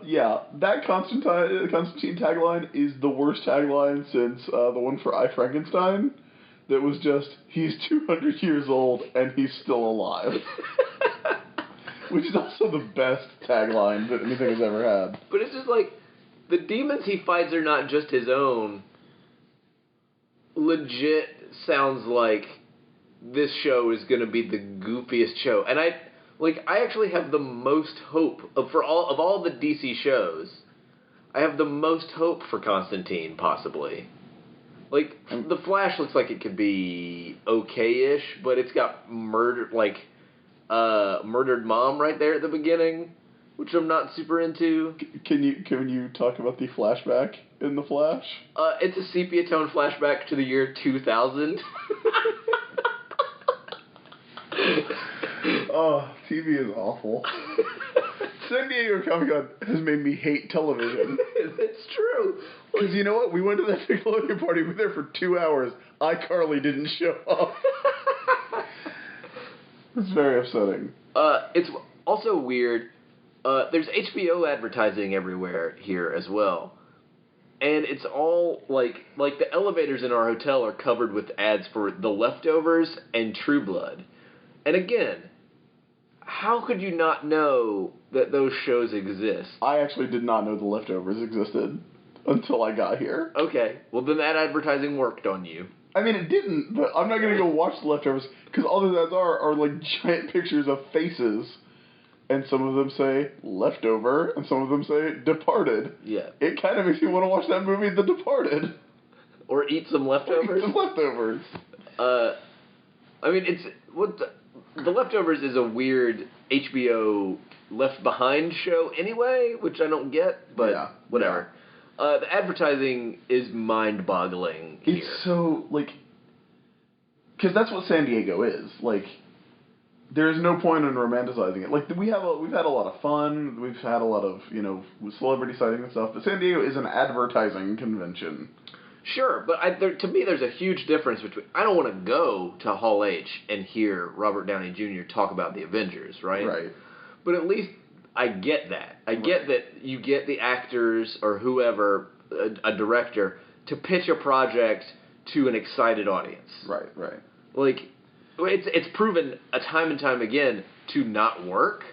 Yeah, that Constantine tagline is the worst tagline since the one for I, Frankenstein. That was just, he's 200 years old and he's still alive. Which is also the best tagline that anything has ever had. But it's just like, the demons he fights are not just his own. Legit sounds like this show is going to be the goofiest show. And I actually have the most hope of all the DC shows. I have the most hope for Constantine, possibly. Like, The Flash looks like it could be okay-ish, but it's got murdered mom right there at the beginning, which I'm not super into. Can you talk about the flashback in The Flash? It's a sepia-tone flashback to the year 2000. Oh, TV is awful. San Diego Comic-Con has made me hate television. It's true. Because you know what? We went to that Nickelodeon party. We were there for 2 hours. iCarly didn't show up. It's very upsetting. It's also weird. There's HBO advertising everywhere here as well. And it's all, like the elevators in our hotel are covered with ads for The Leftovers and True Blood. And again, how could you not know that those shows exist? I actually did not know The Leftovers existed until I got here. Okay, well then that advertising worked on you. I mean, it didn't, but I'm not going to go watch The Leftovers, because all those ads are like giant pictures of faces, and some of them say Leftover, and some of them say Departed. Yeah. It kind of makes me want to watch that movie, The Departed. Or eat some leftovers. Eat some leftovers. I mean, The Leftovers is a weird HBO Left Behind show anyway, which I don't get, but yeah, whatever. Yeah. The advertising is mind-boggling here. It's so, like... Because that's what San Diego is. Like, there's no point in romanticizing it. Like, we've had a lot of fun. We've had a lot of, celebrity sightings and stuff. But San Diego is an advertising convention. Sure, but to me, there's a huge difference between. I don't want to go to Hall H and hear Robert Downey Jr. talk about the Avengers, right? Right. But at least I get that. I get that you get the actors or whoever, a director, to pitch a project to an excited audience. Right, right. Like, it's proven a time and time again to not work,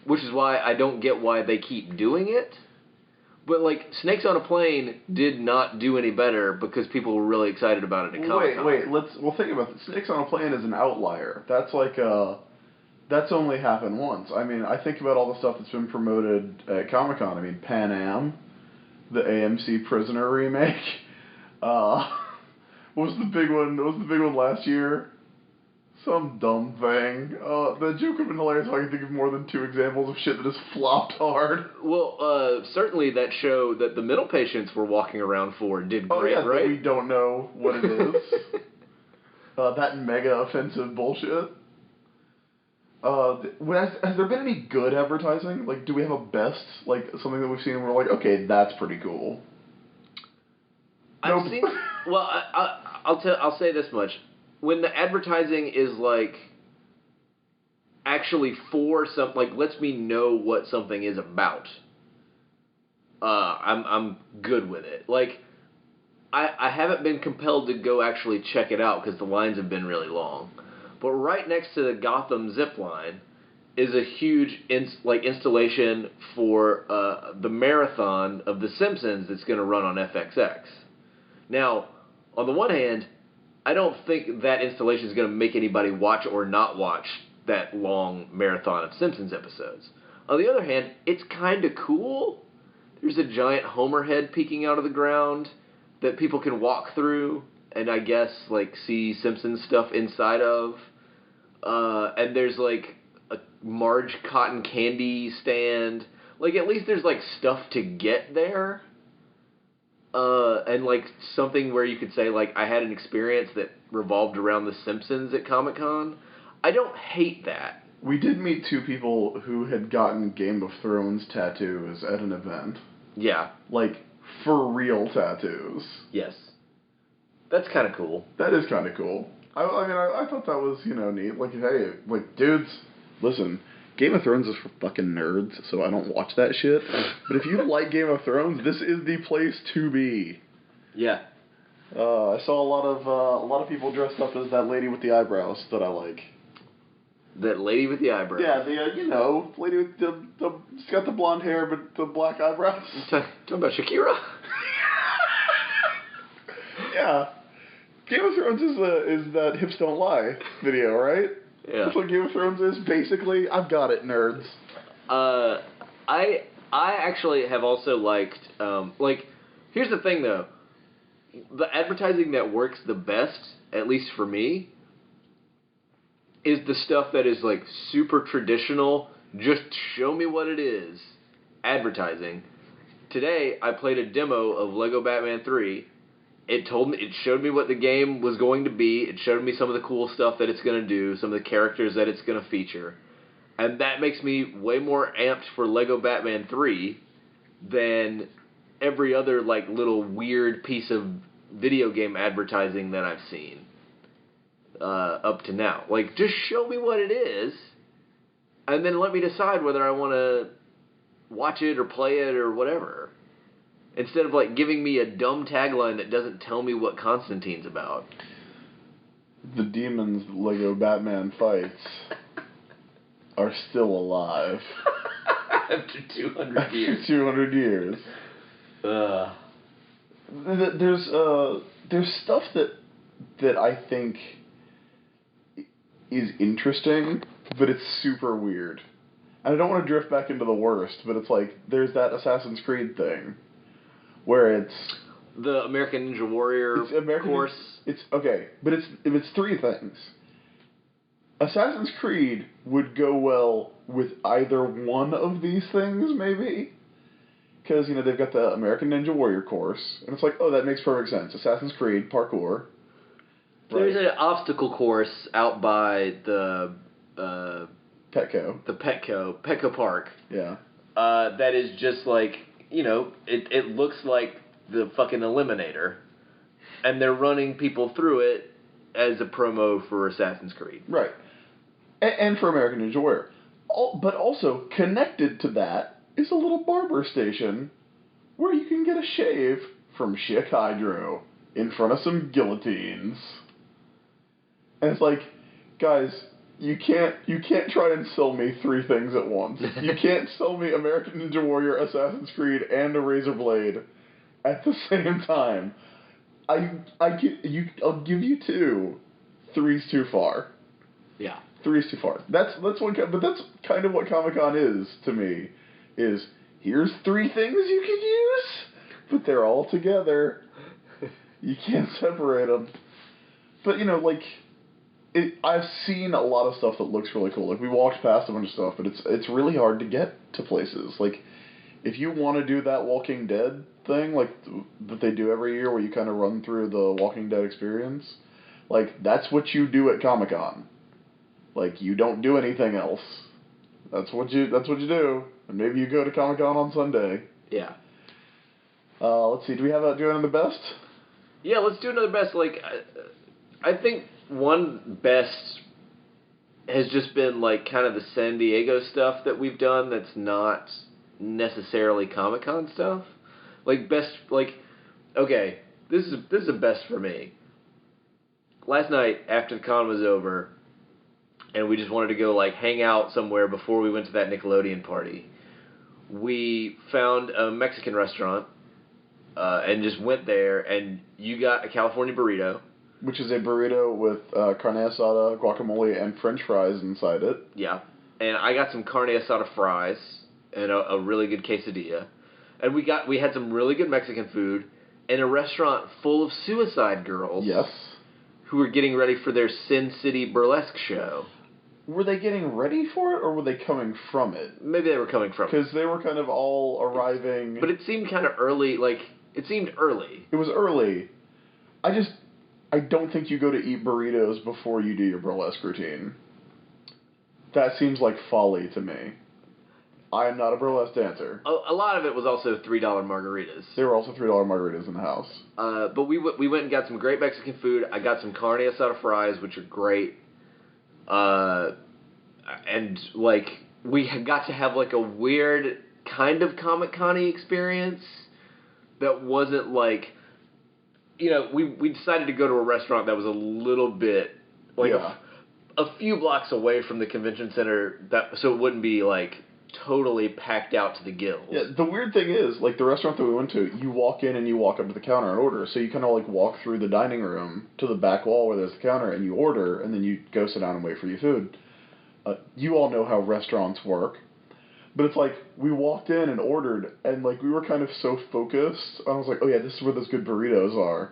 which is why I don't get why they keep doing it. But, like, Snakes on a Plane did not do any better because people were really excited about it at Comic-Con. We'll think about it. Snakes on a Plane is an outlier. That's like, that's only happened once. I mean, I think about all the stuff that's been promoted at Comic-Con. I mean, Pan Am, the AMC Prisoner remake. What was the big one? What was the big one last year? Some dumb thing. The joke would have been hilarious if I could think of more than 2 examples of shit that has flopped hard. Well, certainly that show that the mental patients were walking around for did great, right? That we don't know what it is. That mega offensive bullshit. Has there been any good advertising? Like, do we have a best, like, something that we've seen and we're like, okay, that's pretty cool? I've seen... Well, I'll say this much. When the advertising is, like, actually for something, like, lets me know what something is about, I'm good with it. Like, I haven't been compelled to go actually check it out because the lines have been really long. But right next to the Gotham zip line is a huge installation for the marathon of The Simpsons that's going to run on FXX. Now, on the one hand, I don't think that installation is going to make anybody watch or not watch that long marathon of Simpsons episodes. On the other hand, it's kind of cool. There's a giant Homer head peeking out of the ground that people can walk through and I guess like see Simpsons stuff inside of. And there's like a Marge cotton candy stand. Like at least there's like stuff to get there. And like something where you could say like I had an experience that revolved around The Simpsons at Comic-Con. I don't hate that. We did meet 2 people who had gotten Game of Thrones tattoos at an event. Yeah. Like, for real tattoos. Yes. That's kind of cool. That is kind of cool. I mean, I thought that was, neat. Like, hey, like, dudes, listen, Game of Thrones is for fucking nerds, so I don't watch that shit. But if you like Game of Thrones, this is the place to be. Yeah. I saw a lot of people dressed up as that lady with the eyebrows that I like. That lady with the eyebrows. Yeah, the lady with she's got the blonde hair but the black eyebrows. Talking about Shakira? Yeah. Game of Thrones is that Hips Don't Lie video, right? Yeah. That's what Game of Thrones is, basically. I've got it, nerds. I actually have also liked, here's the thing, though. The advertising that works the best, at least for me, is the stuff that is, like, super traditional, just show me what it is, advertising. Today, I played a demo of Lego Batman 3. It showed me what the game was going to be. It showed me some of the cool stuff that it's going to do, some of the characters that it's going to feature. And that makes me way more amped for Lego Batman 3 than every other, like, little weird piece of video game advertising that I've seen up to now. Like, just show me what it is, and then let me decide whether I want to watch it or play it or whatever. Instead of, like, giving me a dumb tagline that doesn't tell me what Constantine's about. The demons Lego Batman fights are still alive. After 200 years. After 200 years. There's stuff that I think is interesting, but it's super weird. And I don't want to drift back into the worst, but it's like, there's that Assassin's Creed thing, where it's... The American Ninja Warrior course? It's okay, but it's 3 things. Assassin's Creed would go well with either one of these things, maybe. Because, they've got the American Ninja Warrior course, and it's like, oh, that makes perfect sense. Assassin's Creed, parkour. There's an obstacle course out by the... Petco. The Petco Park. Yeah. That is just like, it looks like the fucking Eliminator, and they're running people through it as a promo for Assassin's Creed. Right. And for American Ninja Warrior. But also, connected to that is a little barber station where you can get a shave from Schick Hydro in front of some guillotines. And it's like, guys, you can't try and sell me 3 things at once. You can't sell me American Ninja Warrior, Assassin's Creed, and a razor blade at the same time. I'll give you 2. 3's too far. Yeah. 3's too far. That's kind of what Comic-Con is to me. Is here's 3 things you can use, but they're all together. You can't separate them. But I've seen a lot of stuff that looks really cool. Like we walked past a bunch of stuff, but it's really hard to get to places. Like if you want to do that Walking Dead thing, like that they do every year, where you kind of run through the Walking Dead experience, like that's what you do at Comic-Con. Like you don't do anything else. That's what you do. And maybe you go to Comic-Con on Sunday. Yeah. Let's see. Do we have another best? Yeah, let's do another best. Like, I think one best has just been like kind of the San Diego stuff that we've done that's not necessarily Comic-Con stuff. Like best, like, okay, this is a best for me. Last night after the con was over, and we just wanted to go like hang out somewhere before we went to that Nickelodeon party, we found a Mexican restaurant and just went there, and you got a California burrito. Which is a burrito with carne asada, guacamole, and french fries inside it. Yeah. And I got some carne asada fries and a really good quesadilla. And we had some really good Mexican food in a restaurant full of suicide girls. Yes. Who were getting ready for their Sin City burlesque show. Were they getting ready for it, or were they coming from it? Maybe they were coming from it. Because they were kind of all arriving... But it seemed kind of early, like, it seemed early. It was early. I don't think you go to eat burritos before you do your burlesque routine. That seems like folly to me. I am not a burlesque dancer. A lot of it was also $3 margaritas. There were also $3 margaritas in the house. But we went and got some great Mexican food. I got some carne asada fries, which are great. And, like, we got to have, like, a weird kind of Comic-Con-y experience that wasn't, like... You know, we decided to go to a restaurant that was a little bit, like, a few blocks away from the convention center, so it wouldn't be, like, totally packed out to the gills. Yeah, the weird thing is, like, the restaurant that we went to, you walk in and you walk up to the counter and order, so you kind of, like, walk through the dining room to the back wall where there's the counter, and you order, and then you go sit down and wait for your food. You all know how restaurants work. But it's like, we walked in and ordered, and, like, we were kind of so focused. I was like, oh, yeah, this is where those good burritos are.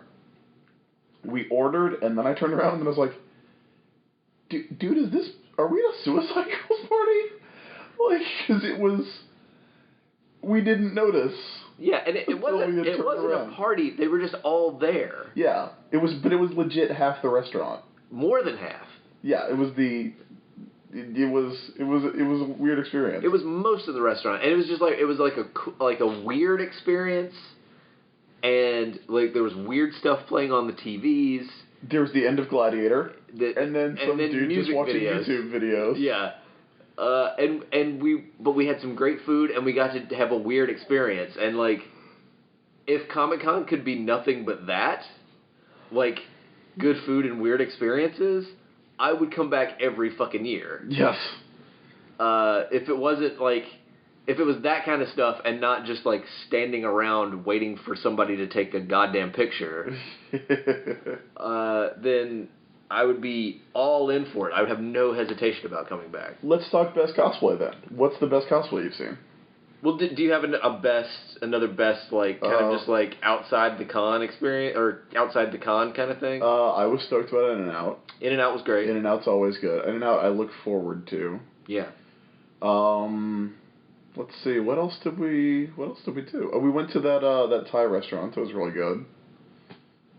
We ordered, and then I turned around, and I was like, dude, are we at a Suicide Girls party? Like, because we didn't notice. Yeah, and it wasn't a party. They were just all there. Yeah, but it was legit half the restaurant. More than half. Yeah, it was a weird experience. It was most of the restaurant, and it was just like a weird experience, and like there was weird stuff playing on the TVs. There was the end of Gladiator, and then some dude just watching videos. YouTube videos. Yeah, but we had some great food, and we got to have a weird experience, and like if Comic-Con could be nothing but that, like good food and weird experiences, I would come back every fucking year. Yes. If it was that kind of stuff and not just like standing around waiting for somebody to take a goddamn picture, then I would be all in for it. I would have no hesitation about coming back. Let's talk best cosplay then. What's the best cosplay you've seen? Well, do you have another best, like, kind of just, like, outside the con experience, or outside the con kind of thing? I was stoked about In-N-Out. In-N-Out was great. In-N-Out's always good. In-N-Out I look forward to. Yeah. Let's see, what else did we do? Oh, we went to that Thai restaurant. That was really good.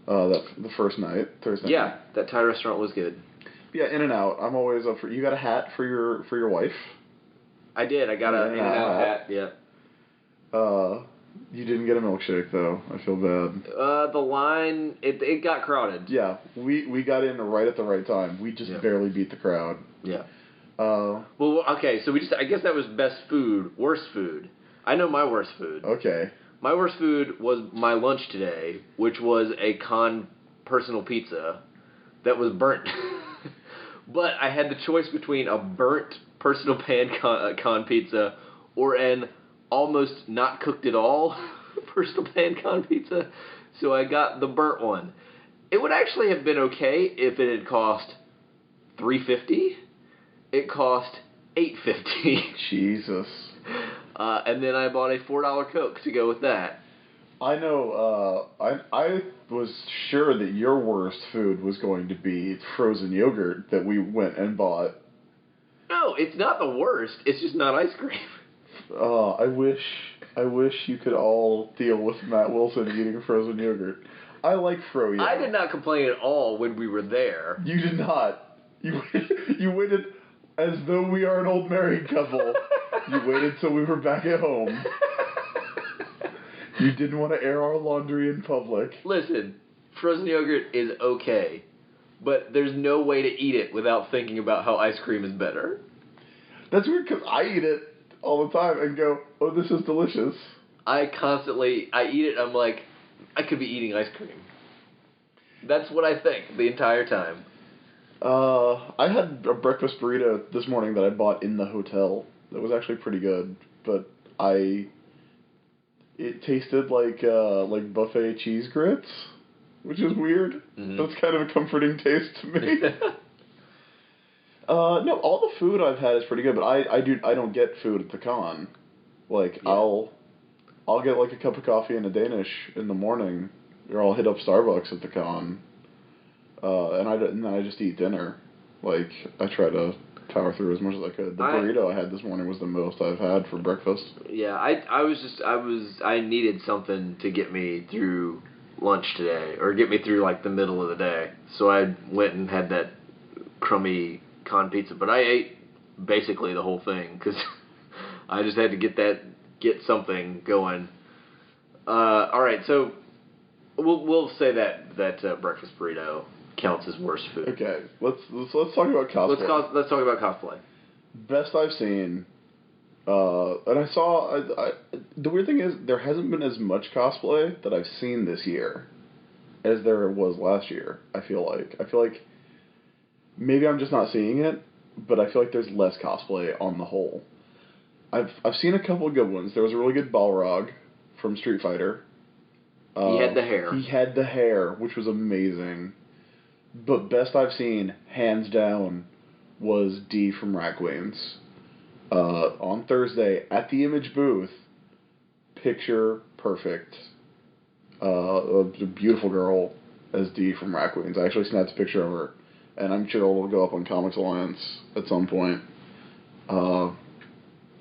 The first night, Thursday Yeah, night. that Thai restaurant was good. Yeah, In-N-Out. I'm always up for... You got a hat for your wife? I did. I got an In-N-Out hat. Yeah. You didn't get a milkshake, though. I feel bad. The line, it got crowded. Yeah, we got in right at the right time. We just barely beat the crowd. Yeah. Well, okay, so I guess that was best food, worst food. I know my worst food. Okay. My worst food was my lunch today, which was a personal pizza that was burnt. But I had the choice between a burnt personal pan con pizza or an almost not cooked at all personal pan con pizza. So I got the burnt one. It would actually have been okay if it had cost $3.50. It cost $8.50. Jesus. And then I bought a $4 Coke to go with that. I know, I was sure that your worst food was going to be frozen yogurt that we went and bought. No, it's not the worst. It's just not ice cream. I wish you could all deal with Matt Wilson eating frozen yogurt. I like froyo. I did not complain at all when we were there. You did not. You waited as though we are an old married couple. You waited till we were back at home. You didn't want to air our laundry in public. Listen, frozen yogurt is okay, but there's no way to eat it without thinking about how ice cream is better. That's weird because I eat it all the time and go, oh, this is delicious. I eat it, I'm like, I could be eating ice cream. That's what I think the entire time. I had a breakfast burrito this morning that I bought in the hotel. That was actually pretty good, but it tasted like buffet cheese grits, which is weird. Mm-hmm. That's kind of a comforting taste to me. No, all the food I've had is pretty good, but I don't get food at the con. Like I'll get like a cup of coffee and a Danish in the morning, or I'll hit up Starbucks at the con. And then I just eat dinner. Like, I try to power through as much as I could. The burrito I had this morning was the most I've had for breakfast. Yeah, I needed something to get me through lunch today, or get me through, like, the middle of the day. So I went and had that crummy con pizza, but I ate basically the whole thing, because I just had to get something going. Alright, so we'll say that breakfast burrito counts as worst food. Okay, let's talk about cosplay. Let's talk about cosplay. Best I've seen, and I saw. The weird thing is there hasn't been as much cosplay that I've seen this year as there was last year. I feel like maybe I'm just not seeing it, but I feel like there's less cosplay on the whole. I've seen a couple of good ones. There was a really good Balrog from Street Fighter. He had the hair. He had the hair, which was amazing. But best I've seen, hands down, was D from Racquains. On Thursday, at the Image booth, picture perfect. A beautiful girl as D from Racquains. I actually snapped a picture of her, and I'm sure it'll go up on ComicsAlliance at some point.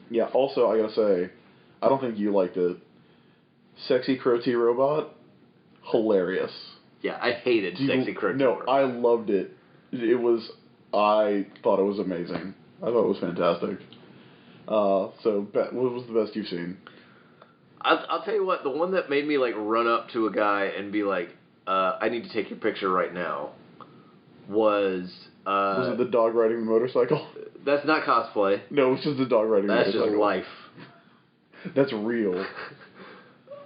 Yeah, also, I gotta say, I don't think you liked it. Sexy Crow T Robot, hilarious. Yeah, I hated Sexy Crow T Robot. No, I loved it. I thought it was amazing. I thought it was fantastic. So, what was the best you've seen? I'll tell you what, the one that made me like run up to a guy and be like, I need to take your picture right now, was it the dog riding the motorcycle? That's not cosplay. No, it's just the dog riding the motorcycle. That's just life. That's real.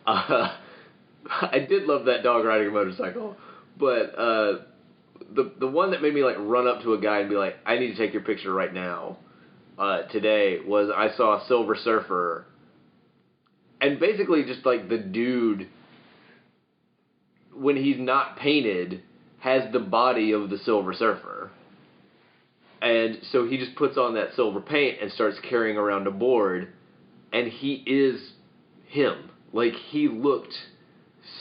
I did love that dog riding a motorcycle, but the one that made me like run up to a guy and be like, I need to take your picture right now, today, was I saw Silver Surfer, and basically just like the dude, when he's not painted, has the body of the Silver Surfer. And so he just puts on that silver paint and starts carrying around a board, and he is him. Like, he looked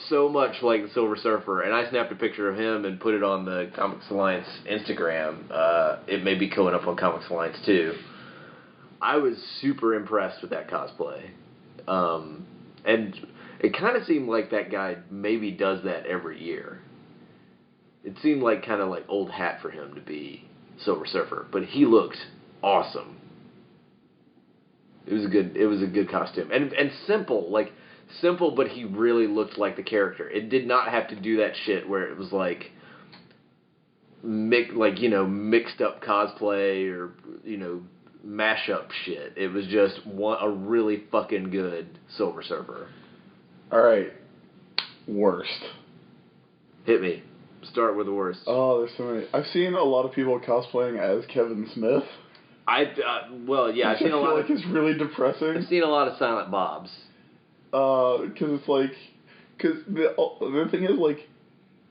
so much like the Silver Surfer, and I snapped a picture of him and put it on the ComicsAlliance Instagram. It may be going up on ComicsAlliance too. I was super impressed with that cosplay. And it kind of seemed like that guy maybe does that every year. It seemed like kind of like old hat for him to be Silver Surfer, but he looked awesome. It was a good costume, and simple, like simple, but he really looked like the character. It did not have to do that shit where it was like, mixed up cosplay or, mashup shit. It was just a really fucking good Silver Surfer. Alright. Worst. Hit me. Start with the worst. Oh, there's so many. I've seen a lot of people cosplaying as Kevin Smith. I've seen a lot of... it's really depressing. I've seen a lot of Silent Bobs. Because it's like... Because the thing is, like,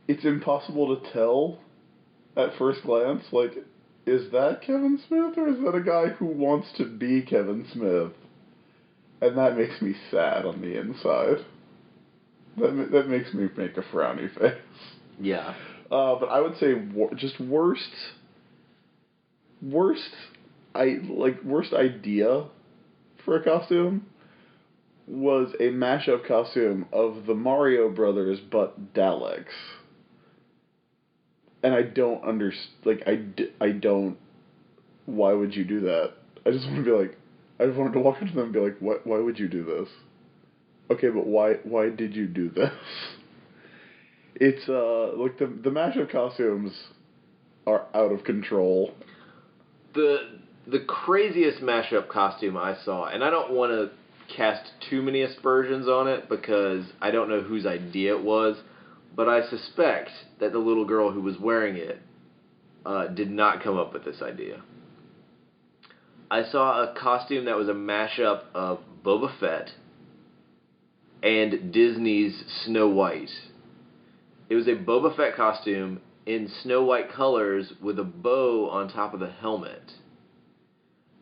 it's impossible to tell at first glance, like, is that Kevin Smith or is that a guy who wants to be Kevin Smith? And that makes me sad on the inside. That makes me make a frowny face. Yeah. But I would say just worst idea for a costume was a mashup costume of the Mario Brothers but Daleks. And I don't I don't. Why would you do that? I just want to be like, I just wanted to walk up to them and be like, what? Why would you do this? Okay, but why did you do this? It's like the mashup costumes are out of control. The craziest mashup costume I saw, and I don't want to cast too many aspersions on it because I don't know whose idea it was, but I suspect that the little girl who was wearing it did not come up with this idea. I saw a costume that was a mashup of Boba Fett and Disney's Snow White. It was a Boba Fett costume in Snow White colors with a bow on top of the helmet.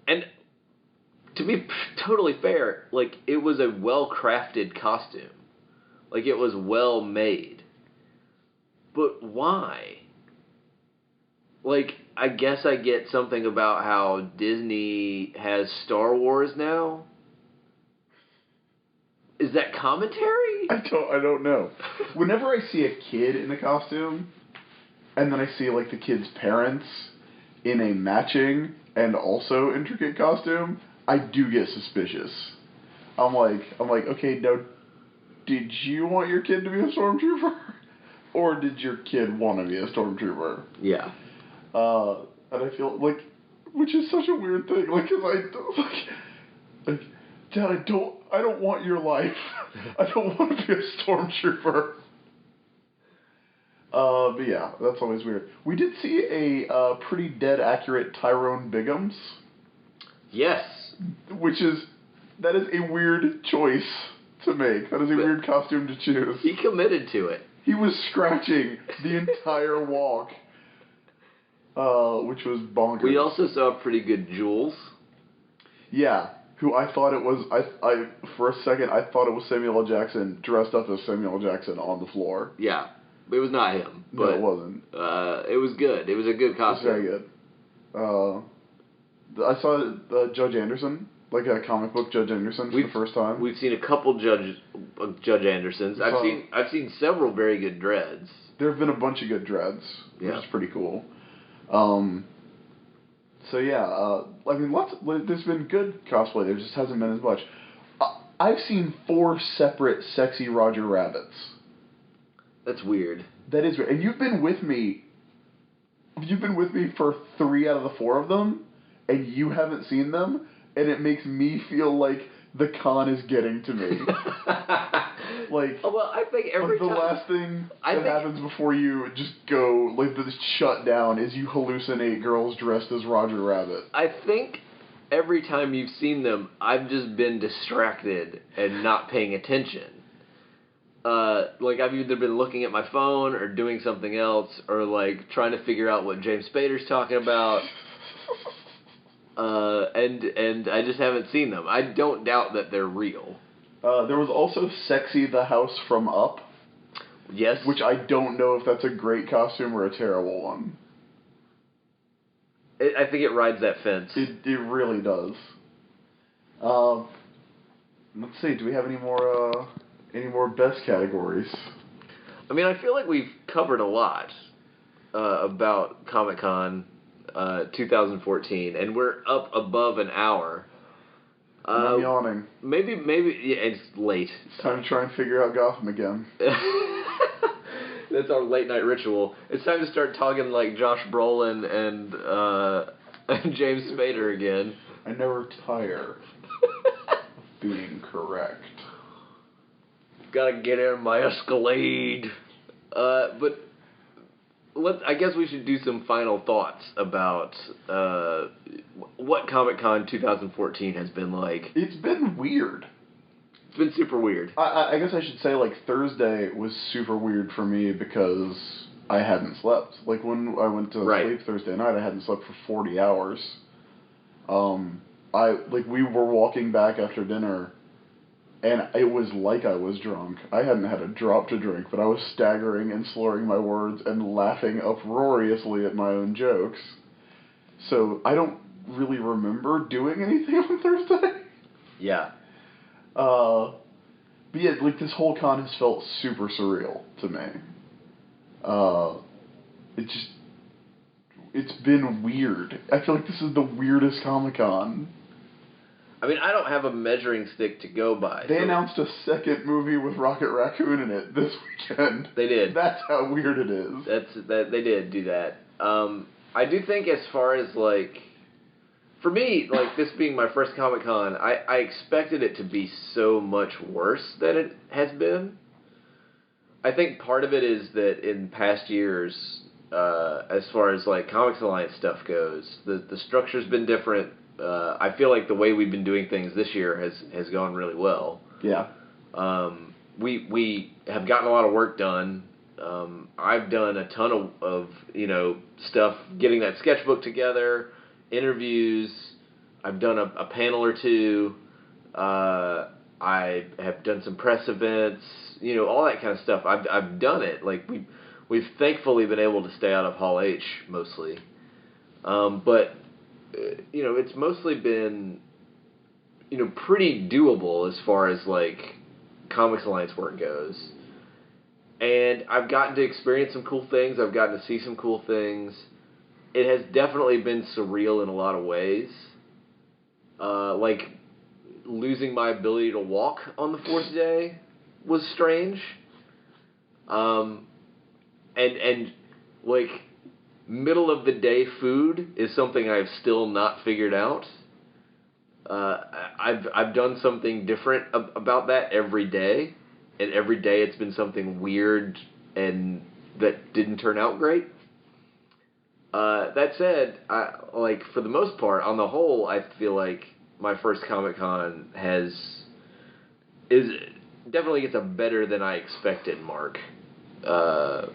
And to be totally fair, like, it was a well-crafted costume. Like, it was well made. But why? Like, I guess I get something about how Disney has Star Wars now. Is that commentary? I don't know. Whenever I see a kid in a costume, and then I see, like, the kid's parents in a matching and also intricate costume, I do get suspicious. I'm like, okay, now, did you want your kid to be a stormtrooper? Or did your kid want to be a stormtrooper? Yeah. And I feel, like, which is such a weird thing, like, because Dad, I don't want your life. I don't want to be a stormtrooper. But yeah, that's always weird. We did see a pretty dead accurate Tyrone Biggums. Yes. That is a weird choice to make. That is a weird costume to choose. He committed to it. He was scratching the entire walk, which was bonkers. We also saw pretty good Jules. Yeah. Who I thought it was, for a second, I thought it was Samuel L. Jackson dressed up as Samuel L. Jackson on the floor. Yeah. It was not him. No, it wasn't. It was good. It was a good costume. It was very good. I saw Judge Anderson, like a comic book Judge Anderson for the first time. We've seen a couple Judge Andersons. I've seen several very good dreads. There have been a bunch of good dreads, which is pretty cool. So yeah, I mean, there's been good cosplay. There just hasn't been as much. I've seen 4 separate sexy Roger Rabbits. That's weird. That is weird. And you've been with me for 3 out of the 4 of them, and you haven't seen them, and it makes me feel like the con is getting to me. Like, well, I think every time... The last thing that happens before you just go, like, this shut down is you hallucinate girls dressed as Roger Rabbit. I think every time you've seen them, I've just been distracted and not paying attention. Like, I've either been looking at my phone or doing something else or, like, trying to figure out what James Spader's talking about. And I just haven't seen them. I don't doubt that they're real. There was also Sexy the House from Up. Yes. Which I don't know if that's a great costume or a terrible one. I think it rides that fence. It really does. Let's see, do we have any more best categories? I mean, I feel like we've covered a lot about Comic-Con 2014, and we're up above an hour. I'm yawning. Maybe, yeah, it's late. It's time to try and figure out Gotham again. That's our late night ritual. It's time to start talking like Josh Brolin and James Spader again. I never tire of being correct. Gotta get in my Escalade. But I guess we should do some final thoughts about what Comic-Con 2014 has been like. It's been weird. It's been super weird. I guess I should say, like, Thursday was super weird for me because I hadn't slept. Like, when I went to sleep Thursday night, I hadn't slept for 40 hours. We were walking back after dinner, and it was like I was drunk. I hadn't had a drop to drink, but I was staggering and slurring my words and laughing uproariously at my own jokes. So I don't really remember doing anything on Thursday. Yeah. But yeah, like, this whole con has felt super surreal to me. It's been weird. I feel like this is the weirdest Comic-Con. I mean, I don't have a measuring stick to go by. They announced a second movie with Rocket Raccoon in it this weekend. They did. That's how weird it is. They did do that. I do think as far as, like, for me, like, this being my first Comic-Con, I expected it to be so much worse than it has been. I think part of it is that in past years, as far as, like, ComicsAlliance stuff goes, the structure's been different. I feel like the way we've been doing things this year has gone really well. Yeah. We have gotten a lot of work done. I've done a ton of stuff, getting that sketchbook together, interviews. I've done a panel or two. I have done some press events. All that kind of stuff. I've done it. Like, we've thankfully been able to stay out of Hall H mostly. But it's mostly been pretty doable as far as, like, ComicsAlliance work goes. And I've gotten to experience some cool things. I've gotten to see some cool things. It has definitely been surreal in a lot of ways. Like, losing my ability to walk on the fourth day was strange. And like, middle of the day food is something I've still not figured out. I've done something different about that every day, and every day it's been something weird and that didn't turn out great. That said, for the most part, on the whole, I feel like my first Comic-Con definitely gets a better than I expected mark. I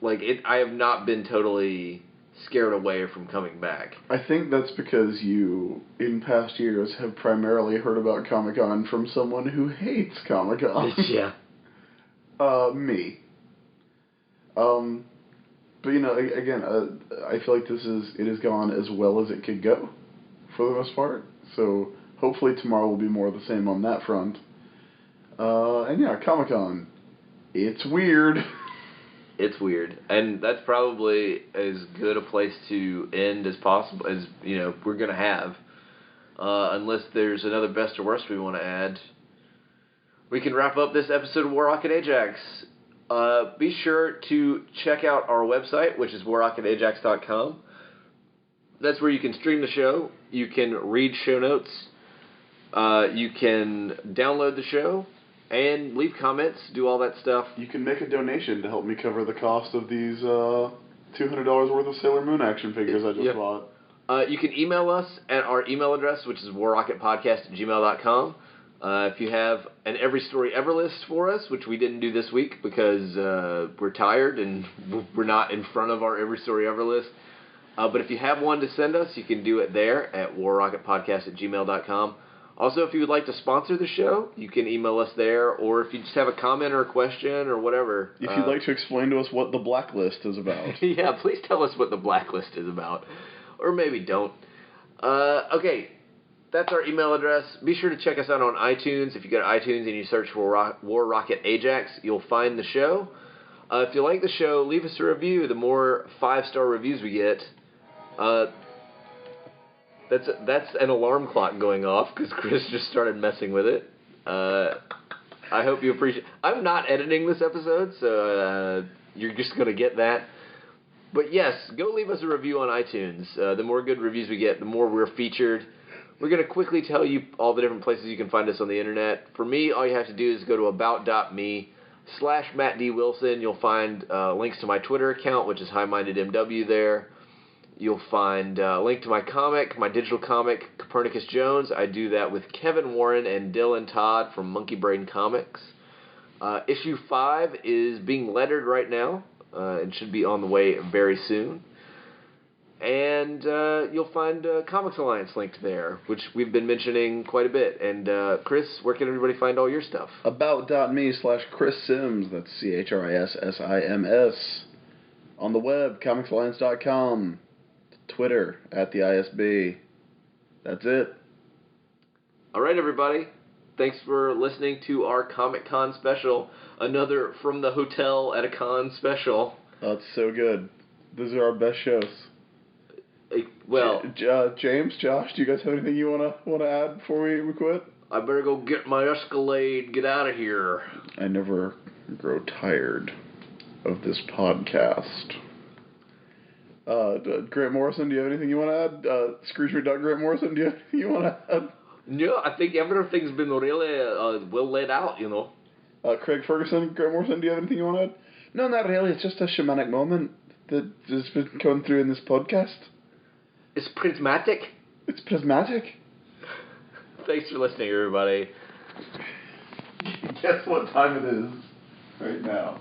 have not been totally scared away from coming back. I think that's because you, in past years, have primarily heard about Comic-Con from someone who hates Comic-Con. Yeah. Me. But, again, I feel like it has gone as well as it could go, for the most part. So, hopefully tomorrow will be more of the same on that front. And yeah, Comic-Con. It's weird. It's weird. And that's probably as good a place to end as possible, as, we're going to have. Unless there's another best or worst we want to add. We can wrap up this episode of War Rocket Ajax. Be sure to check out our website, which is warrocketajax.com. That's where you can stream the show. You can read show notes. You can download the show and leave comments, do all that stuff. You can make a donation to help me cover the cost of these $200 worth of Sailor Moon action figures I just bought. You can email us at our email address, which is warrocketpodcast@gmail.com. If you have an Every Story Ever list for us, which we didn't do this week because we're tired and we're not in front of our Every Story Ever list. But if you have one to send us, you can do it there at warrocketpodcast@gmail.com. Also, if you would like to sponsor the show, you can email us there, or if you just have a comment or a question or whatever. If you'd like to explain to us what the Blacklist is about. Yeah, please tell us what the Blacklist is about. Or maybe don't. Okay, that's our email address. Be sure to check us out on iTunes. If you go to iTunes and you search for War Rocket Ajax, you'll find the show. If you like the show, leave us a review. The more 5-star reviews we get, That's an alarm clock going off because Chris just started messing with it. I hope you appreciate. I'm not editing this episode, so you're just gonna get that. But yes, go leave us a review on iTunes. The more good reviews we get, the more we're featured. We're going to quickly tell you all the different places you can find us on the internet. For me, all you have to do is go to about.me/Matt D. Wilson. You'll find links to my Twitter account, which is HighMindedMW there. You'll find a link to my comic, my digital comic, Copernicus Jones. I do that with Kevin Warren and Dylan Todd from Monkey Brain Comics. Issue 5 is being lettered right now. It should be on the way very soon. And you'll find ComicsAlliance linked there, which we've been mentioning quite a bit. And Chris, where can everybody find all your stuff? About.me/Chris Sims. That's ChrisSims. On the web, ComicsAlliance.com. Twitter, @the ISB. That's it. All right, everybody. Thanks for listening to our Comic-Con special. Another From the Hotel at a Con special. That's so good. Those are our best shows. Well, James, Josh, do you guys have anything you wanna add before we quit? I better go get my Escalade. Get out of here. I never grow tired of this podcast. Grant Morrison, do you have anything you want to add? Scrooge McDuck, Grant Morrison, do you have anything you want to add? No, I think everything's been really well laid out, you know. Craig Ferguson, Grant Morrison, do you have anything you want to add? No, not really. It's just a shamanic moment that has been going through in this podcast. It's prismatic. It's prismatic. Thanks for listening, everybody. Guess what time it is right now?